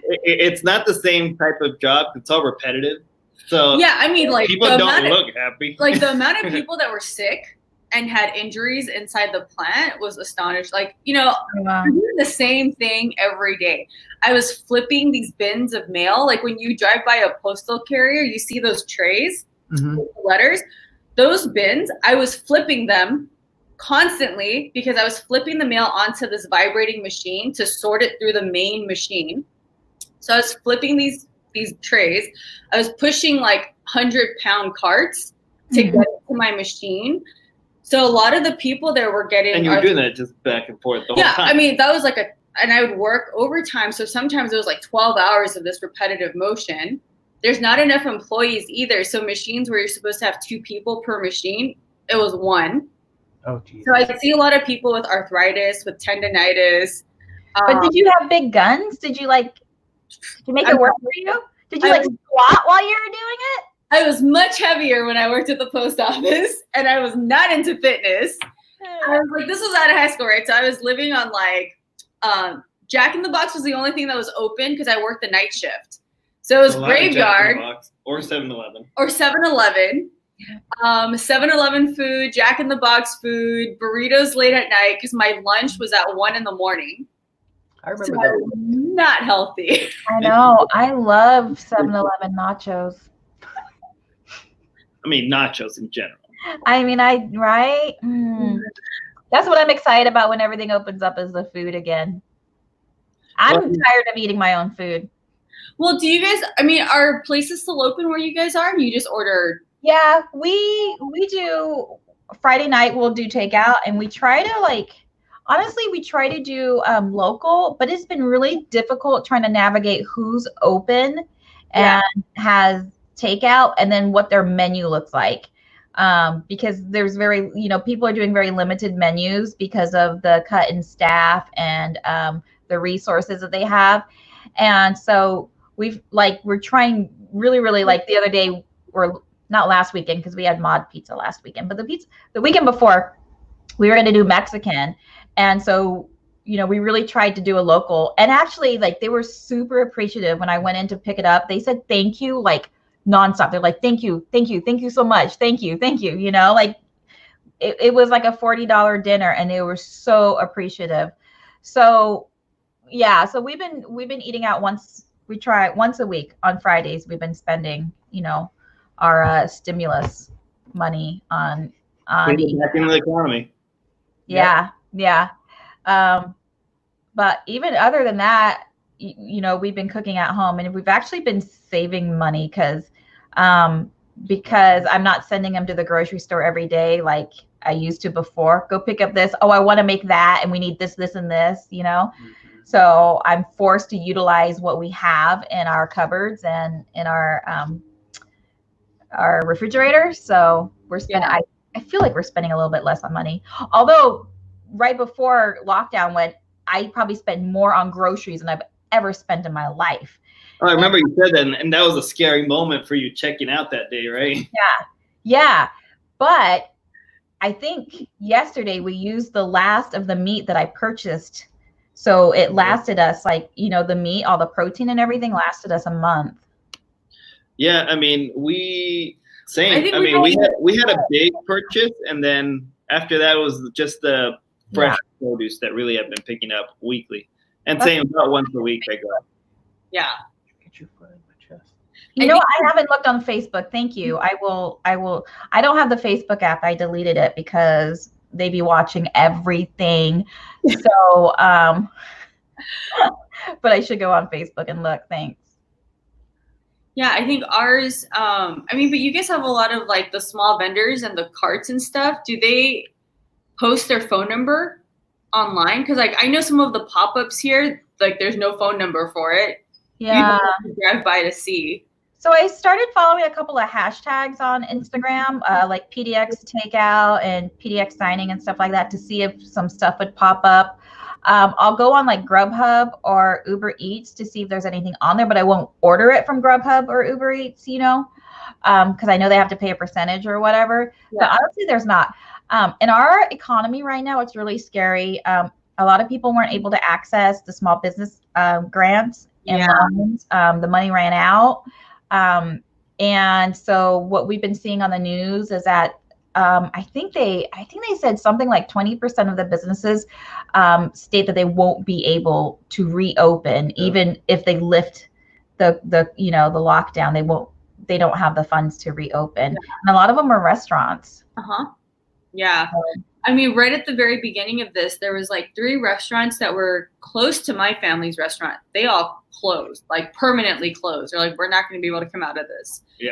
it's not the same type of job. It's all repetitive. So yeah, I mean, like people don't look happy. Like the amount of people that were sick and had injuries inside the plant was astonished. Like, you know, Wow. I'm doing the same thing every day. I was flipping these bins of mail. Like when you drive by a postal carrier, you see those trays with the letters. Those bins, I was flipping them constantly because I was flipping the mail onto this vibrating machine to sort it through the main machine. So I was flipping these trays. I was pushing like 100-pound carts to get it to my machine. So a lot of the people there were getting. And you were doing that just back and forth the whole time. I mean, that was like and I would work overtime. So sometimes it was like 12 hours of this repetitive motion. There's not enough employees either. So machines where you're supposed to have 2 people per machine, it was 1. Oh, geez. So I see a lot of people with arthritis, with tendonitis. But did you have big guns? Did you make it work for you? Did you squat while you were doing it? I was much heavier when I worked at the post office, and I was not into fitness. I was like, this was out of high school, right? So I was living on like Jack in the Box was the only thing that was open because I worked the night shift. So it was Graveyard or 7-Eleven. Or 7-Eleven. 7-Eleven food, Jack in the Box food, burritos late at night because my lunch was at 1 a.m. I remember So that. not healthy. I know. I love 7-Eleven nachos. I mean, nachos in general. I mean, right? That's what I'm excited about when everything opens up is the food again. I'm tired of eating my own food. Well, do you guys, I mean, are places still open where you guys are? And you just ordered? Yeah, we do Friday night we'll do takeout, and we try to honestly we try to do local, but it's been really difficult trying to navigate who's open and has takeout and then what their menu looks like. Because there's people are doing very limited menus because of the cut in staff and the resources that they have. And so we're trying really, really the other day, or not last weekend because we had mod pizza last weekend, but the weekend before we were going to do Mexican. And so, we really tried to do a local, and actually they were super appreciative when I went in to pick it up. They said, thank you, nonstop. They're like, thank you so much. Thank you. It was like a $40 dinner and they were so appreciative. So yeah, so we've been eating out once a week on Fridays. We've been spending, our stimulus money on back in the economy. Yeah. But even other than that, we've been cooking at home, and we've actually been saving money because I'm not sending them to the grocery store every day like I used to before. Go pick up this. Oh, I want to make that, and we need this, and this, So I'm forced to utilize what we have in our cupboards and in our refrigerator. So we're spending. I feel like we're spending a little bit less on money. Although right before lockdown went, I probably spent more on groceries than I've ever spent in my life. Oh, I remember you said that, and that was a scary moment for you checking out that day, right? Yeah. But I think yesterday we used the last of the meat that I purchased. So it lasted us the meat, all the protein and everything lasted us a month. Yeah, I mean, we had a big purchase, and then after that was just the fresh produce that really have been picking up weekly. And same about once a week I go. Yeah. Get your foot in my chest. I haven't looked on Facebook. Thank you. I will. I don't have the Facebook app. I deleted it because they be watching everything. So, but I should go on Facebook and look. Thanks. Yeah, I think ours, but you guys have a lot of the small vendors and the carts and stuff. Do they post their phone number online? Because I know some of the pop-ups here, there's no phone number for it. Yeah. You drive by to see. So I started following a couple of hashtags on Instagram, like PDX takeout and PDX signing and stuff like that, to see if some stuff would pop up. I'll go on Grubhub or Uber Eats to see if there's anything on there, but I won't order it from Grubhub or Uber Eats, because I know they have to pay a percentage or whatever. Yeah. But honestly, there's not. In our economy right now, it's really scary. A lot of people weren't able to access the small business grants and loans. The money ran out. And so what we've been seeing on the news is that I think they said something like 20% of the businesses state that they won't be able to reopen even if they lift the lockdown. They don't have the funds to reopen. And a lot of them are restaurants. Yeah. I mean, right at the very beginning of this, there was like 3 restaurants that were close to my family's restaurant. They all closed, like permanently closed. They're like, we're not going to be able to come out of this. Yeah.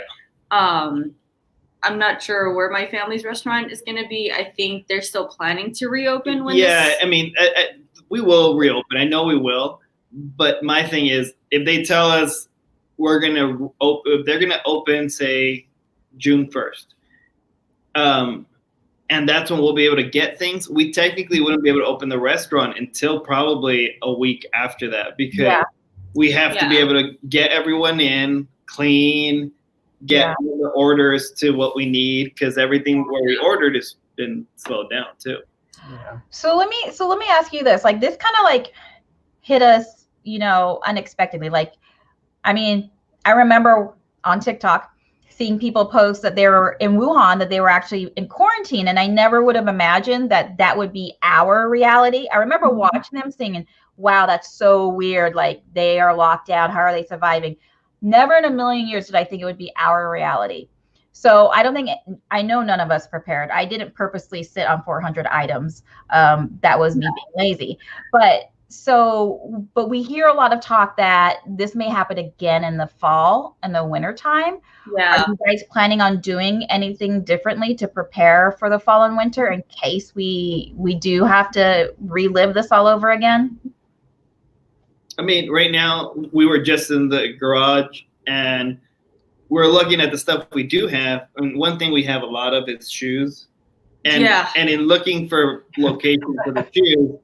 I'm not sure where my family's restaurant is going to be. I think they're still planning to reopen. I mean, we will reopen. I know we will. But my thing is, if they tell us we're going to open, if they're going to open, say, June 1st, and that's when we'll be able to get things, we technically wouldn't be able to open the restaurant until probably a week after that, because we have to be able to get everyone in, clean, get the orders to what we need, because everything where we ordered has been slowed down too. Yeah. So let me ask you this. Like, this kind of like hit us, unexpectedly. Like, I mean, I remember on TikTok seeing people post that they were in Wuhan, that they were actually in quarantine. And I never would have imagined that would be our reality. I remember watching them singing, wow, that's so weird. Like, they are locked down. How are they surviving? Never in a million years did I think it would be our reality. So I know none of us prepared. I didn't purposely sit on 400 items. That was me being lazy. But we hear a lot of talk that this may happen again in the fall and the winter time. Yeah. Are you guys planning on doing anything differently to prepare for the fall and winter in case we do have to relive this all over again? I mean, right now we were just in the garage and we're looking at the stuff we do have. And one thing we have a lot of is shoes. And in looking for locations for the shoes,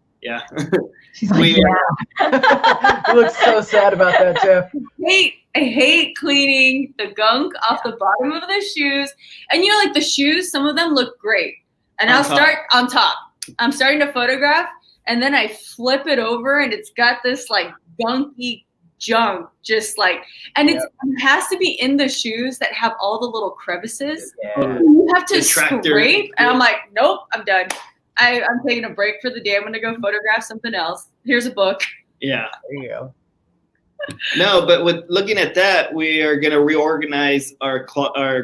She's like, You look so sad about that, Jeff. I hate cleaning the gunk off the bottom of the shoes. And like the shoes, some of them look great. And I'll start on top. I'm starting to photograph, and then I flip it over and it's got this like gunky junk, just like, and it has to be in the shoes that have all the little crevices. You have to scrape, and I'm like, nope, I'm done. I'm taking a break for the day. I'm going to go photograph something else. Here's a book. Yeah. There you go. No, but with looking at that, we are going to reorganize our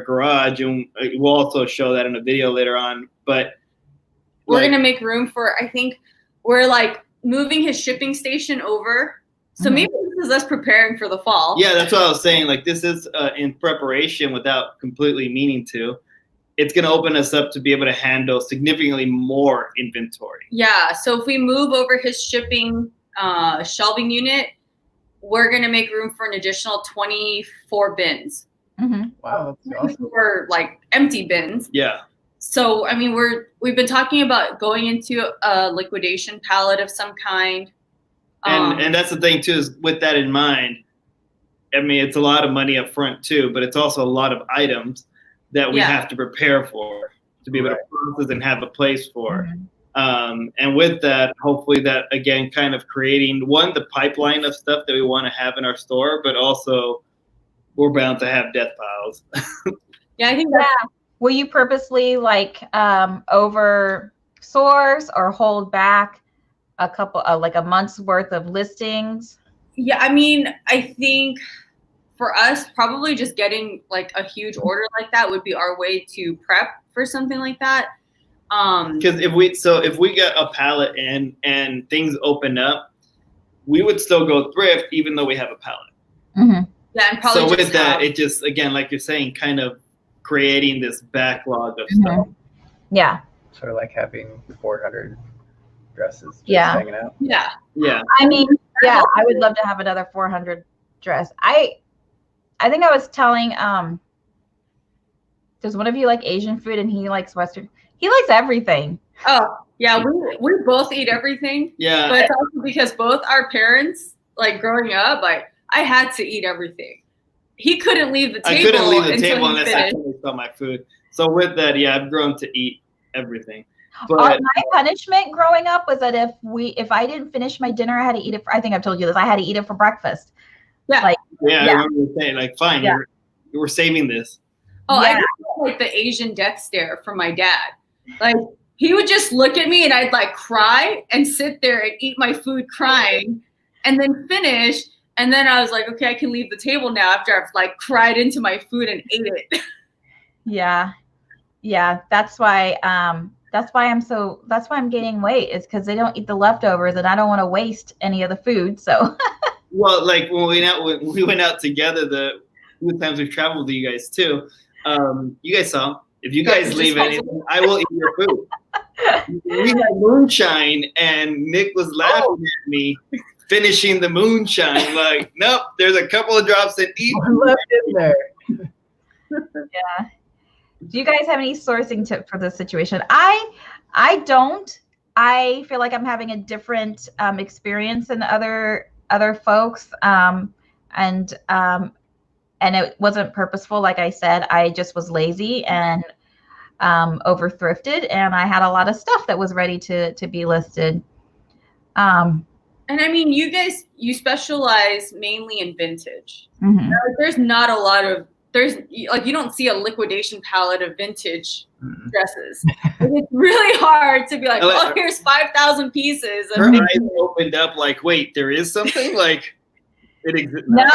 garage, and we'll also show that in a video later on. But we're going to make room for, I think we're like moving his shipping station over. So maybe this is us preparing for the fall. Yeah, that's what I was saying. Like, this is in preparation without completely meaning to. It's going to open us up to be able to handle significantly more inventory. Yeah. So if we move over his shipping shelving unit, we're going to make room for an additional 24 bins. Wow. That's awesome. For like empty bins. Yeah. So, I mean, we've been talking about going into a liquidation pallet of some kind. And that's the thing too, is with that in mind, I mean, it's a lot of money up front too, but it's also a lot of items that we have to prepare for, to be able to process and have a place for. And with that, hopefully that, again, kind of creating, one, the pipeline of stuff that we want to have in our store, but also we're bound to have death piles. Yeah, I think that. Will you purposely like over source or hold back a couple like a month's worth of listings? Yeah, I mean, I think for us, probably just getting like a huge order like that would be our way to prep for something like that. Because if we get a pallet in and things open up, we would still go thrift even though we have a pallet. Yeah, and probably so with that, it just, again, like you're saying, kind of creating this backlog of stuff. Yeah. Sort of like having 400 dresses just hanging out. Yeah. Yeah. I mean, yeah, I would love to have another 400 dress. I think I was telling, does one of you like Asian food and he likes Western? He likes everything. Oh, yeah, we both eat everything. Yeah. But it's also because both our parents, like growing up, like I had to eat everything. He couldn't leave the table. I couldn't leave the until table he unless finished. I finished all my food. So with that, I've grown to eat everything. But My punishment growing up was that if I didn't finish my dinner, I had to eat it. I think I've told you this. I had to eat it for breakfast. Yeah. Like, I remember you saying, like, fine, we're saving this. Oh, Yeah. like the Asian death stare from my dad. Like he would just look at me and I'd like cry and sit there and eat my food crying and then finish. And then I was like, okay, I can leave the table now after I've like cried into my food and ate it. Yeah. Yeah. That's why I'm gaining weight, is because they don't eat the leftovers and I don't want to waste any of the food. So Well, like when we went out together, the few times we've traveled with you guys too, you guys saw, if you guys leave anything, I will eat your food. We had moonshine and Nick was laughing at me finishing the moonshine. Like, nope, there's a couple of drops that eat left in there. yeah. Do you guys have any sourcing tip for this situation? I don't. I feel like I'm having a different experience than other folks, and it wasn't purposeful. Like I said, I just was lazy and over thrifted, and I had a lot of stuff that was ready to be listed. And I mean, you specialize mainly in vintage. Mm-hmm. There's not a lot of, you don't see a liquidation palette of vintage dresses. It's really hard to be like, oh, here's 5,000 pieces. Her eyes opened up like, wait, there is something? Like, it exists. No,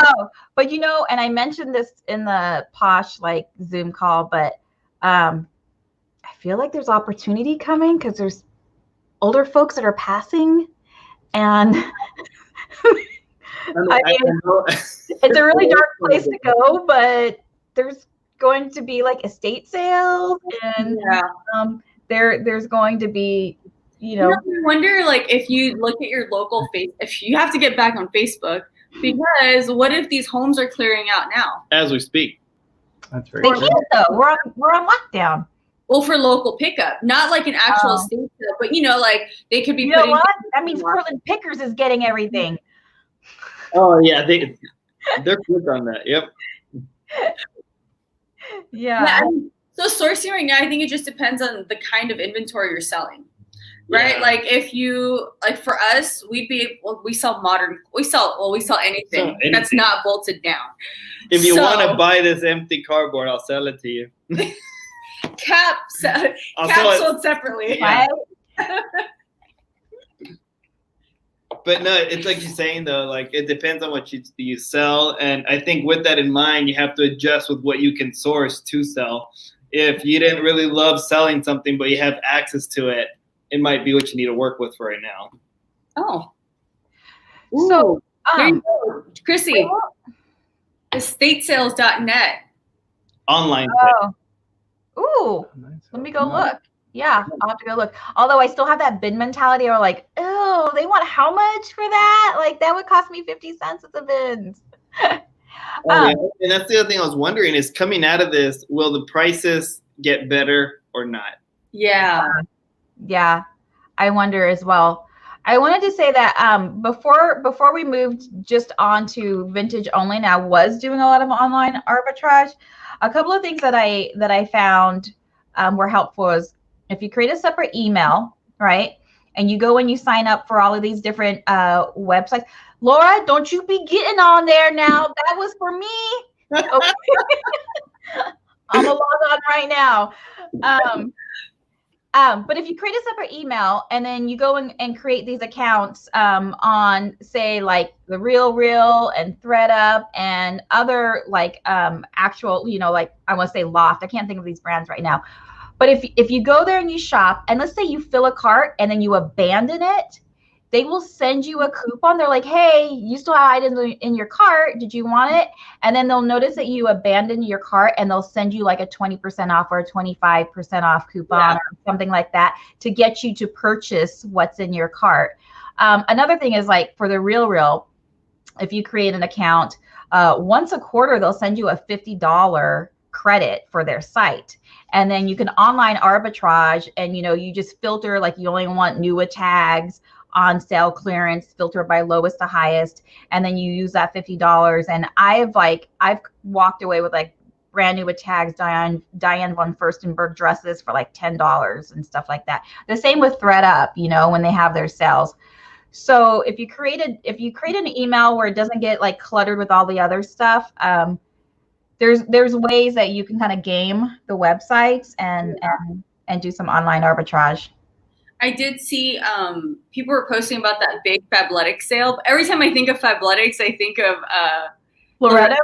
but and I mentioned this in the Posh like Zoom call, but I feel like there's opportunity coming because there's older folks that are passing. And it's a really dark place to go, but there's going to be like estate sales, and there's going to be, I wonder, like, if you look at your local if you have to get back on Facebook, because what if these homes are clearing out now as we speak? That's very they true. can't though. We're on lockdown. Well, for local pickup, not like an actual estate sale, but like they could be. What? That means Portland Pickers is getting everything. Oh yeah, they're quick on that. Yep. Yeah. So sourcing right now, I think it just depends on the kind of inventory you're selling, right? Yeah. Like if you for us, we sell anything that's not bolted down. If you want to buy this empty cardboard, I'll sell it to you. Caps sold separately. Yeah. But no, it's like you're saying though, like it depends on what you sell, and I think with that in mind, you have to adjust with what you can source to sell. If you didn't really love selling something, but you have access to it, it might be what you need to work with for right now. Oh, so here you go, Krissy. Estatesales.net. Online. Ooh, let me go look. Yeah, I'll have to go look. Although I still have that bin mentality, or like, oh, they want how much for that? Like that would cost me 50 cents at the bins. And that's the other thing I was wondering is, coming out of this, will the prices get better or not? Yeah. Yeah, I wonder as well. I wanted to say that before we moved just onto vintage only, and I was doing a lot of online arbitrage. A couple of things that I found were helpful is if you create a separate email, right, and you go and you sign up for all of these different websites. Laura, don't you be getting on there now. That was for me. Okay. I'm gonna log on right now. But if you create a separate email and then you go and create these accounts on, say, like the Real and ThreadUp and other like actual, like I want to say Loft. I can't think of these brands right now. But if you go there and you shop, and let's say you fill a cart and then you abandon it, they will send you a coupon. They're like, hey, you still have items in your cart. Did you want it? And then they'll notice that you abandoned your cart, and they'll send you like a 20% off or a 25% off coupon or something like that to get you to purchase what's in your cart. Another thing is, like, for the Real, if you create an account, once a quarter, they'll send you a $50 credit for their site. And then you can online arbitrage, and, you just filter, like you only want newer tags, on sale, clearance, filter by lowest to highest, and then you use that $50. And I've walked away with like brand new with tags, Diane von Furstenberg dresses for like $10 and stuff like that. The same with ThreadUp, when they have their sales. So if you create an email where it doesn't get like cluttered with all the other stuff, there's ways that you can kind of game the websites and do some online arbitrage. I did see people were posting about that big Fabletics sale. Every time I think of Fabletics, I think of Loretta.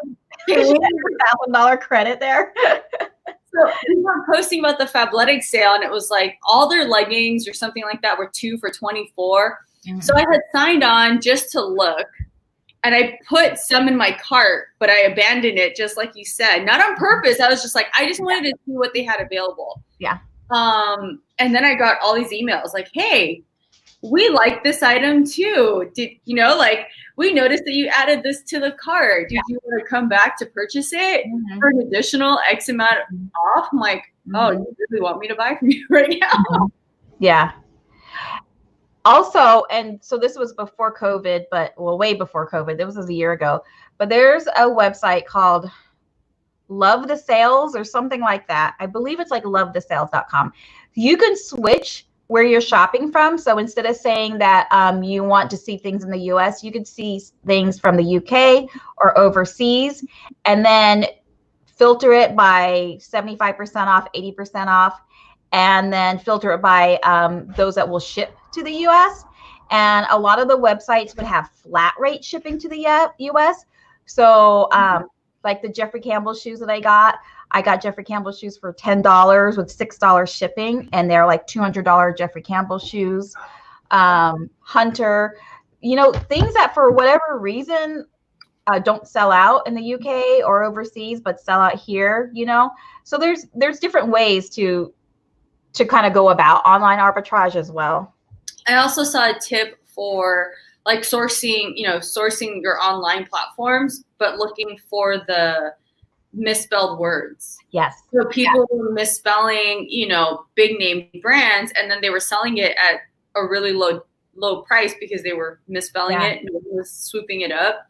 $1,000 credit there. So people were posting about the Fabletics sale, and it was like all their leggings or something like that were 2 for $24. Mm-hmm. So I had signed on just to look, and I put some in my cart, but I abandoned it, just like you said, not on purpose. I was just like, I just wanted to see what they had available. Yeah. And then I got all these emails like, hey, we like this item too. Did you know, like, we noticed that you added this to the cart. Did you want to come back to purchase it for an additional X amount off? I'm like, oh, you really want me to buy from you right now? Yeah. Also, and so this was before COVID, but way before COVID. This was a year ago. But there's a website called Love the Sales or something like that. I believe it's like lovethesales.com. You can switch where you're shopping from. So instead of saying that you want to see things in the US, you could see things from the UK or overseas, and then filter it by 75% off, 80% off, and then filter it by those that will ship to the US. And a lot of the websites would have flat rate shipping to the US. So like the Jeffrey Campbell shoes that I got Jeffrey Campbell shoes for $10 with $6 shipping, and they're like $200 Jeffrey Campbell shoes. Hunter, you know, things that for whatever reason don't sell out in the UK or overseas, but sell out here, you know. So there's different ways to kind of go about online arbitrage as well. I also saw a tip for like sourcing your online platforms, but looking for the misspelled words. Yes. So people were misspelling, you know, big name brands, and then they were selling it at a really low price because they were misspelling it and was swooping it up.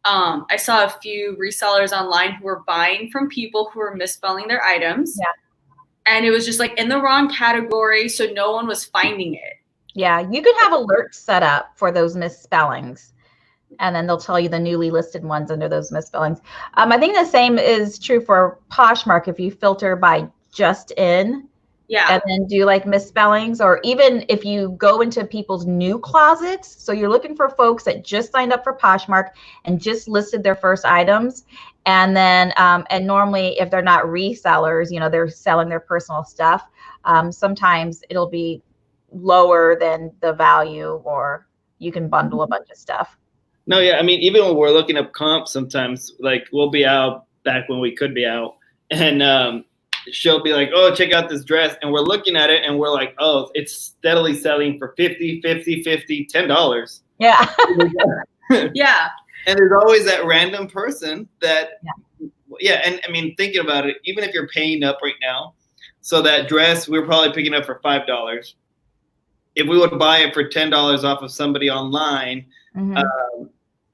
I saw a few resellers online who were buying from people who were misspelling their items. Yeah. And it was just like in the wrong category, so no one was finding it. Yeah, you could have alerts set up for those misspellings, and then they'll tell you the newly listed ones under those misspellings. I think the same is true for Poshmark if you filter by just in, and then do like misspellings, or even if you go into people's new closets. So you're looking for folks that just signed up for Poshmark and just listed their first items. And then, and normally if they're not resellers, you know, they're selling their personal stuff. Sometimes it'll be lower than the value, or you can bundle a bunch of stuff. No, yeah. I mean, even when we're looking up comps, sometimes like we'll be out back when we could be out, and she'll be like, oh, check out this dress. And we're looking at it and we're like, oh, it's steadily selling for $50, $10. Yeah. Yeah. And there's always that random person that, and I mean, thinking about it, even if you're paying up right now, so that dress we're probably picking up for $5. If we would buy it for $10 off of somebody online,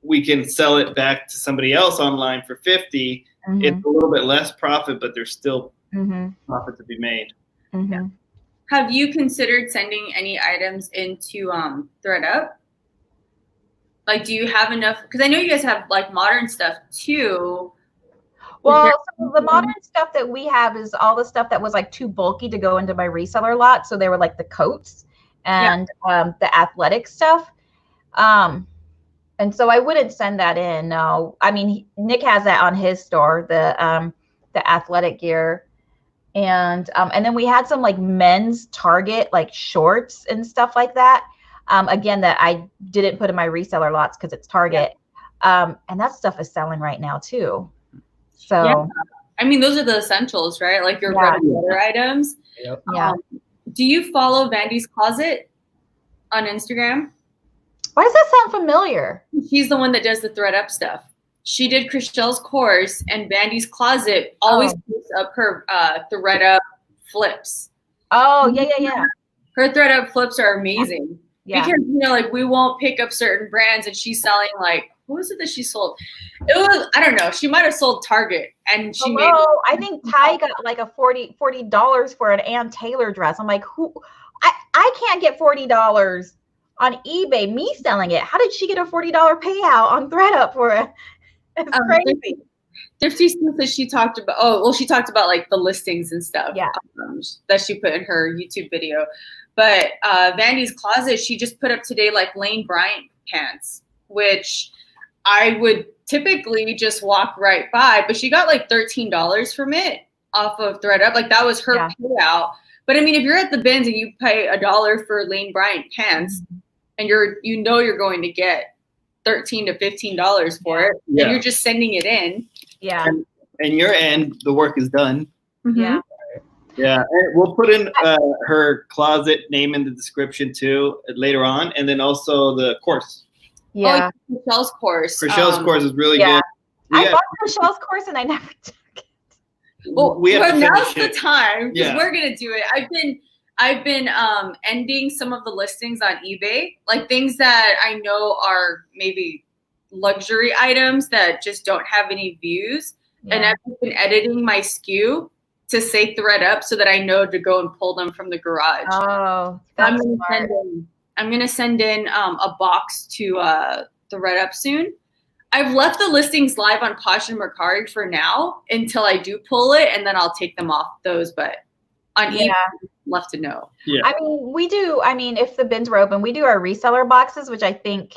we can sell it back to somebody else online for $50. It's a little bit less profit, but there's still profit to be made. Yeah. Have you considered sending any items into ThreadUp? Like, do you have enough? Because I know you guys have like modern stuff too. Well, so the modern stuff that we have is all the stuff that was like too bulky to go into my reseller lot. So they were like the coats and the athletic stuff. And so I wouldn't send that in. No, I mean, Nick has that on his store, the athletic gear. And then we had some like men's Target, like shorts and stuff like that. Again, that I didn't put in my reseller lots because it's Target. And that stuff is selling right now too. So, I mean, those are the essentials, right? Like your bread and butter items. Yep. Do you follow Vandy's Closet on Instagram? Why does that sound familiar? She's the one that does the ThreadUp stuff. She did Christelle's course, and Vandy's Closet always puts up her ThreadUp flips. Oh, yeah. Her ThreadUp flips are amazing. Yeah. Because, you know, like we won't pick up certain brands, and she's selling like, what was it that she sold? It was, I don't know. She might have sold Target, and she made. I think Ty got like a $40 for an Ann Taylor dress. I'm like, who? I can't get $40 on eBay. Me selling it. How did she get a $40 payout on ThreadUp for it? It's crazy. Thrifty Stuff that she talked about. Oh, well, she talked about like the listings and stuff that she put in her YouTube video. But Vandy's Closet, she just put up today like Lane Bryant pants, which I would typically just walk right by. But she got like $13 from it off of ThreadUp. Like that was her payout. But I mean, if you're at the bins and you pay $1 for Lane Bryant pants, and you're going to get $13 to $15 for it, and you're just sending it in. Yeah. And your end, the work is done. Yeah. Yeah. And we'll put in her closet name in the description too later on, and then also the course. Yeah. Rochelle's course. Rochelle's course is really good. I bought Rochelle's course and I never took it. Well, now's the time because we're gonna do it. I've been ending some of the listings on eBay, like things that I know are maybe luxury items that just don't have any views. Yeah. And I've been editing my SKU to say ThreadUp so that I know to go and pull them from the garage. Oh, that's smart. I'm gonna send in a box to ThreadUp soon. I've left the listings live on Posh and Mercari for now until I do pull it, and then I'll take them off those. But on eBay, left to know. Yeah. I mean, if the bins were open, we do our reseller boxes, which I think,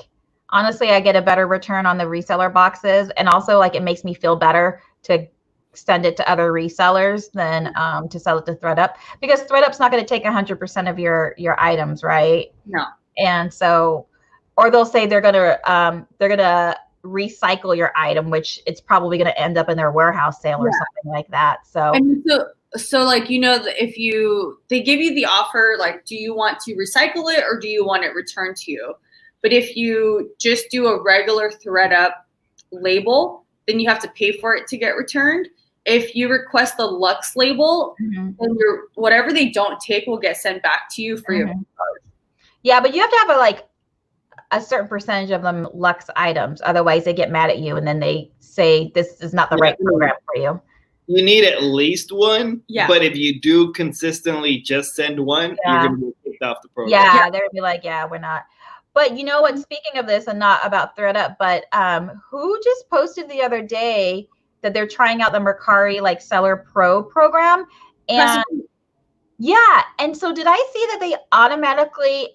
honestly, I get a better return on the reseller boxes. And also, like, it makes me feel better to send it to other resellers than to sell it to ThreadUp, because ThreadUp's not going to take 100% of your items, right? No. And so, or they'll say they're going to recycle your item, which it's probably going to end up in their warehouse sale or something like that. So, so like, you know, if they give you the offer, like, do you want to recycle it or do you want it returned to you? But if you just do a regular ThreadUp label, then you have to pay for it to get returned. If you request the Luxe label, then whatever they don't take will get sent back to you for your charge. Yeah, but you have to have a certain percentage of them Luxe items. Otherwise, they get mad at you and then they say this is not the right program for you. You need at least one. Yeah. But if you do consistently just send one, you're going to be kicked off the program. Yeah, they're going to be like, yeah, we're not. But you know what? Speaking of this, and not about ThreadUp, but who just posted the other day that they're trying out the Mercari like Seller Pro program? And and so did I see that they automatically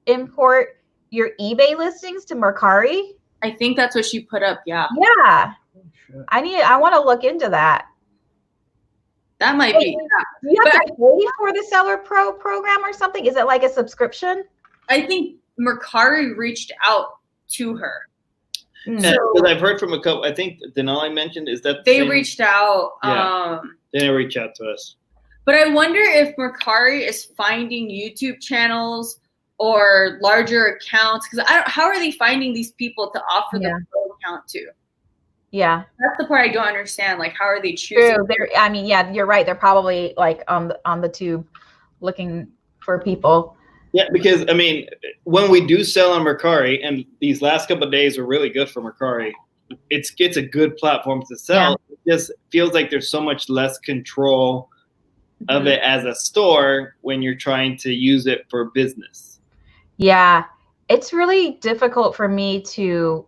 import your eBay listings to Mercari? I think that's what she put up. Yeah. Yeah. I want to look into that. That might be. Do you have to pay for the Seller Pro program or something? Is it like a subscription? I think Mercari reached out to her. Because I've heard from a couple. I think Denali mentioned they reached out. Yeah. They didn't reach out to us. But I wonder if Mercari is finding YouTube channels or larger accounts, because how are they finding these people to offer the pro account to? Yeah, that's the part I don't understand. Like, how are they choosing? True. You're right. They're probably like on the tube looking for people. Yeah, because I mean, when we do sell on Mercari, and these last couple of days were really good for Mercari, it's a good platform to sell. Yeah. It just feels like there's so much less control of it as a store when you're trying to use it for business. Yeah, it's really difficult for me to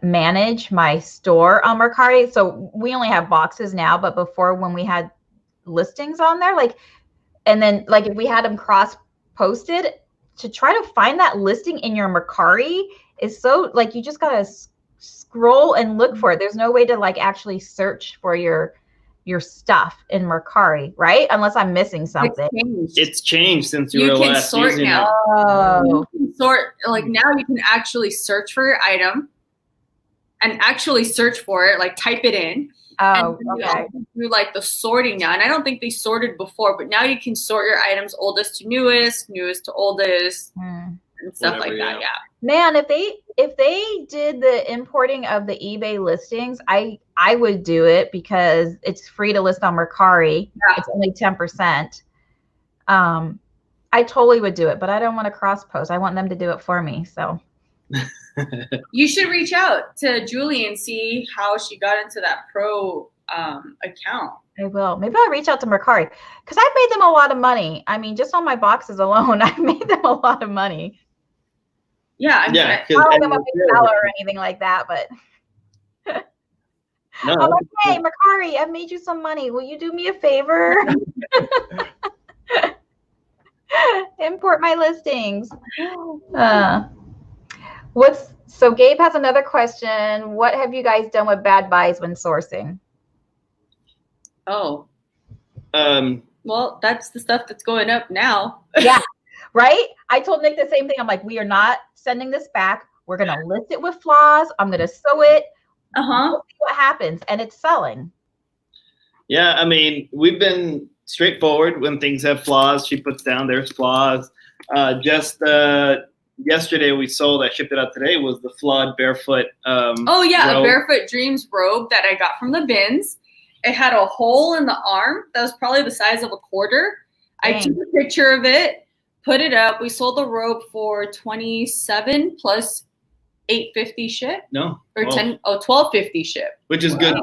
manage my store on Mercari. So we only have boxes now, but before, when we had listings on there, and then if we had them cross posted, to try to find that listing in your Mercari is so you just gotta scroll and look for it. There's no way to actually search for your stuff in Mercari, right? Unless I'm missing something. It's changed since you were last using now. it. Oh. You can sort now you can actually search for your item and actually search for it, type it in. Oh, and do the sorting now. And I don't think they sorted before, but now you can sort your items oldest to newest, newest to oldest, and stuff like that. Yeah. Man, if they did the importing of the eBay listings, I would do it because it's free to list on Mercari. Yeah. It's only 10%. I totally would do it, but I don't want to cross post. I want them to do it for me. So you should reach out to Julie and see how she got into that pro account. I will. Maybe I'll reach out to Mercari because I've made them a lot of money. I mean, just on my boxes alone, I've made them a lot of money. Yeah, I don't think I'm a big seller or anything like that, but No, I'm like, hey, Mercari, I've made you some money. Will you do me a favor? Import my listings. So Gabe has another question. What have you guys done with bad buys when sourcing? Oh. Well, that's the stuff that's going up now. Yeah, right? I told Nick the same thing. I'm like, we are not sending this back. We're going to list it with flaws. I'm going to sew it. We'll see what happens. And it's selling. Yeah, I mean, we've been straightforward when things have flaws. She puts down there's flaws. Yesterday we sold, I shipped it out today, was the flawed barefoot robe. A Barefoot Dreams robe that I got from the bins. It had a hole in the arm that was probably the size of a quarter. Dang. I took a picture of it, put it up. We sold the robe for $27 plus $8.50 ship. No. Or $12.50 ship. Which is good.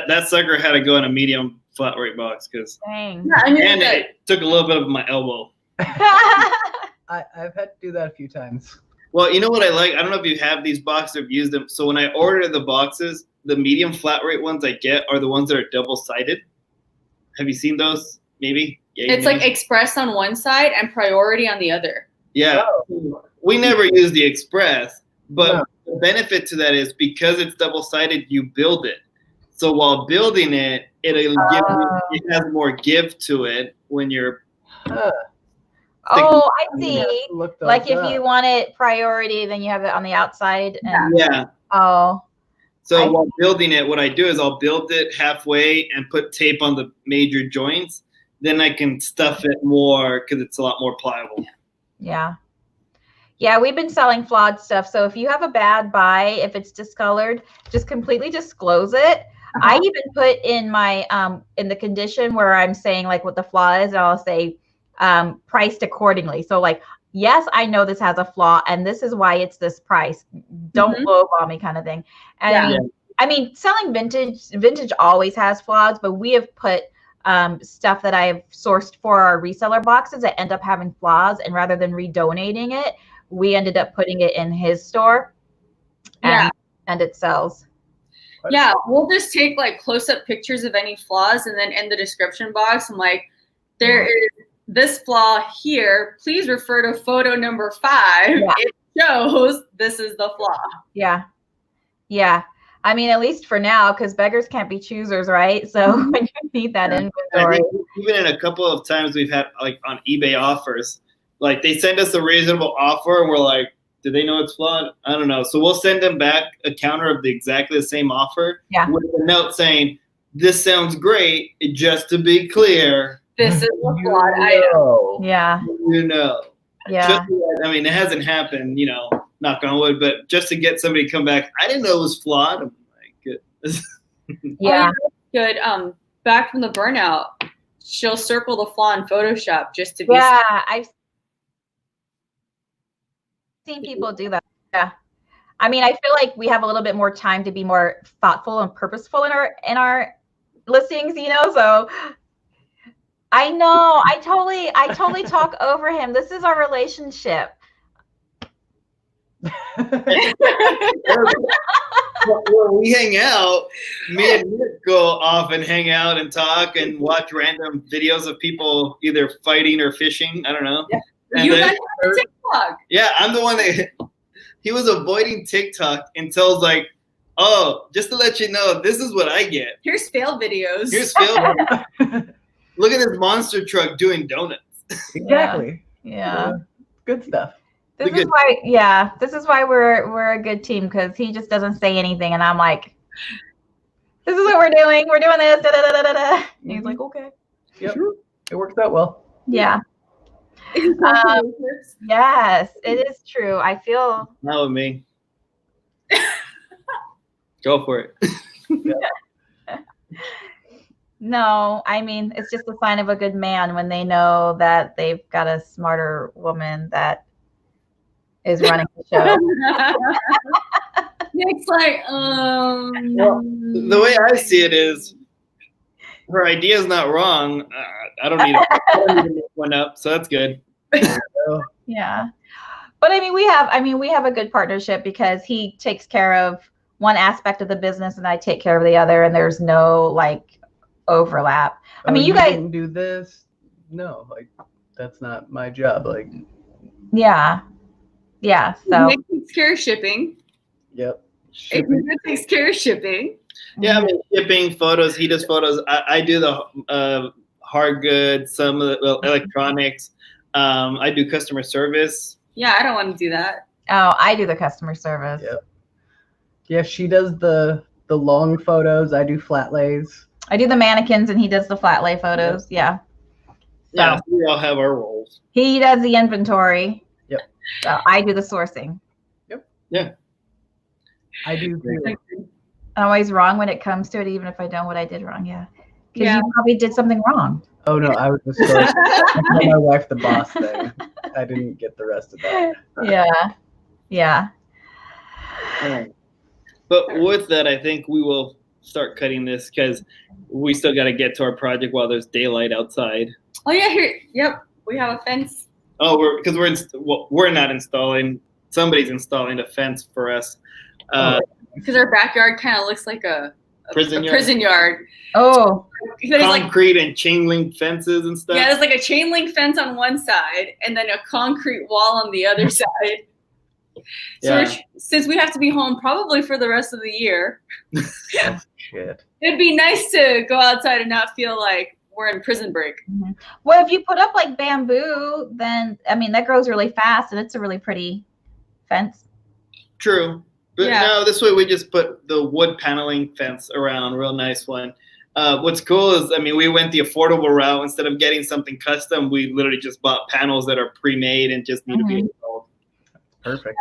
That sucker had to go in a medium flat rate box because it took a little bit of my elbow. I've had to do that a few times. Well, you know what I like? I don't know if you have these boxes or have used them. So when I order the boxes, the medium flat rate ones I get are the ones that are double-sided. Have you seen those? Maybe? Yeah, it's like Express on one side and Priority on the other. Yeah. Oh. We never use the Express, but the benefit to that is because it's double-sided, you build it. So while building it, it has more give to it when you're... Oh, I see. Like if you want it Priority, then you have it on the outside. Yeah. Oh. So while building it, what I do is I'll build it halfway and put tape on the major joints. Then I can stuff it more because it's a lot more pliable. Yeah. Yeah, we've been selling flawed stuff. So if you have a bad buy, if it's discolored, just completely disclose it. I even put in my in the condition where I'm saying like what the flaw is, and I'll say priced accordingly. So like, yes, I know this has a flaw and this is why it's this price. Don't lowball me kind of thing. And I mean, selling vintage always has flaws, but we have put stuff that I have sourced for our reseller boxes that end up having flaws, and rather than redonating it, we ended up putting it in his store and it sells. Yeah, we'll just take like close-up pictures of any flaws and then in the description box, I'm like, there is this flaw here. Please refer to photo number 5. Yeah. It shows this is the flaw. Yeah. Yeah. I mean, at least for now, because beggars can't be choosers, right? So when you need that inventory. Even in a couple of times we've had like on eBay offers, like they send us a reasonable offer and we're like, do they know it's flawed? I don't know. So we'll send them back a counter of exactly the same offer with a note saying, this sounds great. Just to be clear, this is a flawed item. Yeah. You know. Yeah. I mean, it hasn't happened, you know, knock on wood, but just to get somebody to come back, I didn't know it was flawed. I'm like, good. Yeah. Good. Back from the burnout, she'll circle the flaw in Photoshop just to be. Yeah, I've seen people do that. Yeah. I mean, I feel like we have a little bit more time to be more thoughtful and purposeful in our listings, you know, so I know I totally talk over him. This is our relationship. When we hang out, me and Nick go off and hang out and talk and watch random videos of people either fighting or fishing. I don't know. Yeah. And you guys have TikTok. Yeah, I'm the one that he was avoiding TikTok until like, oh, just to let you know, this is what I get. Here's fail videos. Look at this monster truck doing donuts. Exactly. Yeah. Good stuff. This is why we're a good team, because he just doesn't say anything and I'm like, this is what we're doing. We're doing this. Da, da, da, da, da. And he's like, okay. Yep. It works out well. Yeah. Yes, it is true. I feel not with me. Go for it. No, I mean, it's just a sign of a good man when they know that they've got a smarter woman that is running the show. Nick's like, well, the way I see it is, her idea is not wrong. I don't need to make one up, so that's good. Yeah, but I mean, we have a good partnership because he takes care of one aspect of the business and I take care of the other, and there's no like overlap. I mean, you guys didn't do this. No, like that's not my job. Like, yeah. So Nick takes care of shipping. yep. Nick takes care of shipping. Yeah, I mean, shipping, photos. He does photos. I do the hard goods, some of the electronics. I do customer service. Yeah, I don't want to do that. Oh, I do the customer service. Yep. Yeah, she does the long photos. I do flat lays. I do the mannequins and he does the flat lay photos. Yeah. Yeah, so we all have our roles. He does the inventory. Yep. So I do the sourcing. Yep. Yeah. I do. I'm always wrong when it comes to it, even if I know what I did wrong. Yeah. Because Yeah. you probably did something wrong. Oh no, I was just going to tell my wife the boss thing. I didn't get the rest of that. Yeah. But with that, I think we will start cutting this because we still got to get to our project while there's daylight outside. Oh yeah, here. Yep, we have a fence. Oh, we're not installing. Somebody's installing a fence for us. Because our backyard kind of looks like a prison yard. Oh. There's like concrete and chain link fences and stuff. yeah, there's like a chain link fence on one side and then a concrete wall on the other side. So Yeah. since we have to be home probably for the rest of the year, Oh, shit. it'd be nice to go outside and not feel like we're in prison break. Well, if you put up like bamboo, then I mean that grows really fast and it's a really pretty fence. True. But Yeah. no, this way we just put the wood paneling fence around, real nice one. What's cool is, I mean, we went the affordable route. Instead of getting something custom, we literally just bought panels that are pre-made and just need to be installed. Perfect.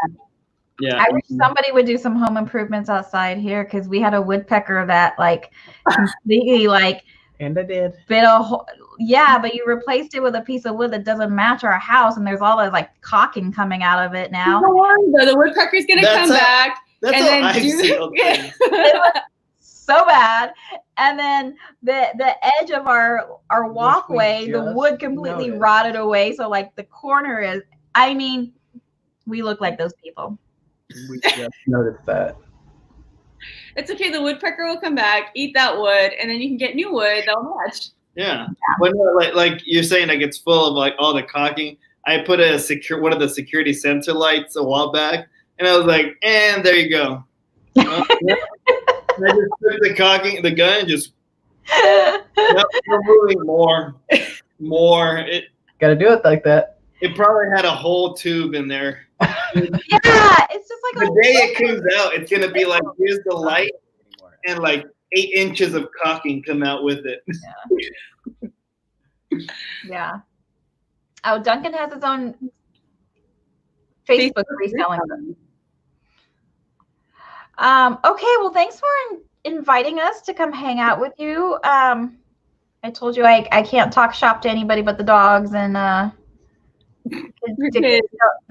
Yeah. I wish somebody would do some home improvements outside here because we had a woodpecker that like completely like And I did. bit a hole. Yeah, but you replaced it with a piece of wood that doesn't match our house, and there's all this like caulking coming out of it now. The woodpecker's gonna That's come back. That's and how then I've seen yeah. So bad. And then the edge of our walkway, the just wood completely noticed. rotted away. So like the corner is, I mean, we look like those people. We just noticed that. It's okay. The woodpecker will come back, eat that wood, and then you can get new wood that'll match. Yeah. But no, like you're saying, like it's full of like all the caulking. I put one of the security sensor lights a while back, and I was like, and there you go. Yeah. And I just took the caulking, the gun, and just removing more. It Gotta do it like that. probably had a whole tube in there. Yeah, it's just like The day it comes out, it's gonna be like, here's the light, and like 8 inches of caulking come out with it. yeah. Oh, Duncan has his own Facebook reselling. Okay, well, thanks for inviting us to come hang out with you. I told you I can't talk shop to anybody but the dogs, and the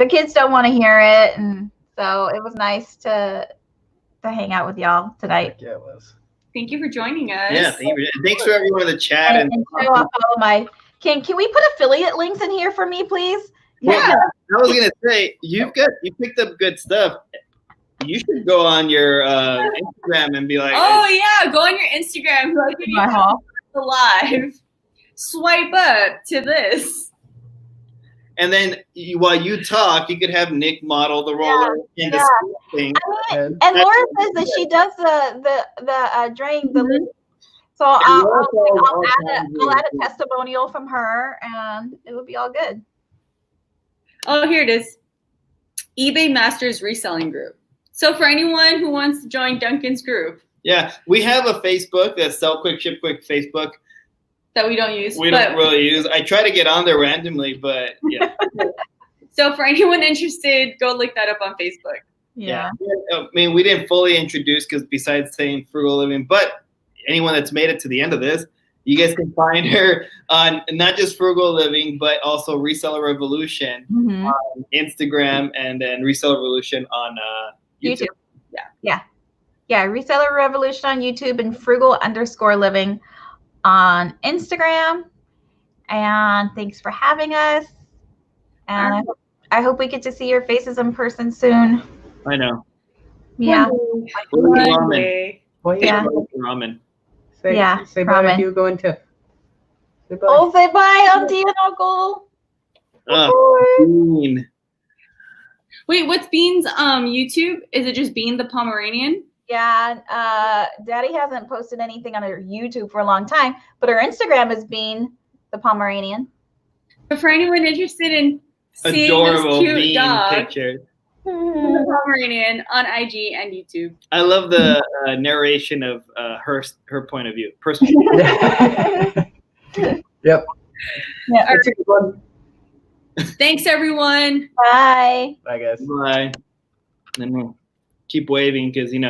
kids don't want to hear it, and so it was nice to hang out with y'all tonight. Yeah, it was. Thank you for joining us. Yeah, thanks for everyone in the chat. And show off all of my. Can we put affiliate links in here for me, please? Yeah, I was gonna say you picked up good stuff. You should go on your Instagram and be like, Oh yeah, go on your Instagram. Like when My you hall. live, swipe up to this. and then while you talk, you could have Nick model the roller and the thing. And Laura says that she does the drain the link. So I'll add a testimonial from her, and it will be all good. Oh, here it is. eBay Masters Reselling Group. So for anyone who wants to join Duncan's group Yeah, we have a Facebook, that's Sell Quick Ship Quick Facebook. that we don't use. We don't really use. I try to get on there randomly, but yeah. So for anyone interested, go look that up on Facebook. Yeah. I mean, we didn't fully introduce because besides saying frugal living, but anyone that's made it to the end of this, you guys can find her on not just Frugal Living, but also Reseller Revolution Mhm. on Instagram, and then Reseller Revolution on YouTube. Yeah. Reseller Revolution on YouTube and frugal_living on Instagram. And thanks for having us. And I hope we get to see your faces in person soon. I know. Yeah. Ramen. Monday. Well, Yeah. Ramen. Say, Yeah, say bye to ramen. Hugo and Tiff. Say bye. Oh, say bye, Auntie and Uncle. Bean. Wait, what's Bean's YouTube? Is it just Bean the Pomeranian? Yeah, Daddy hasn't posted anything on her YouTube for a long time, but her Instagram is Bean the Pomeranian. But for anyone interested in seeing Adorable this cute Bean dog, picture. the Pomeranian on IG and YouTube. I love the narration of her point of view. Personal. Yep. Yeah. It's a good one. Thanks, everyone. Bye. Bye, guys. Bye. And then we'll keep waving because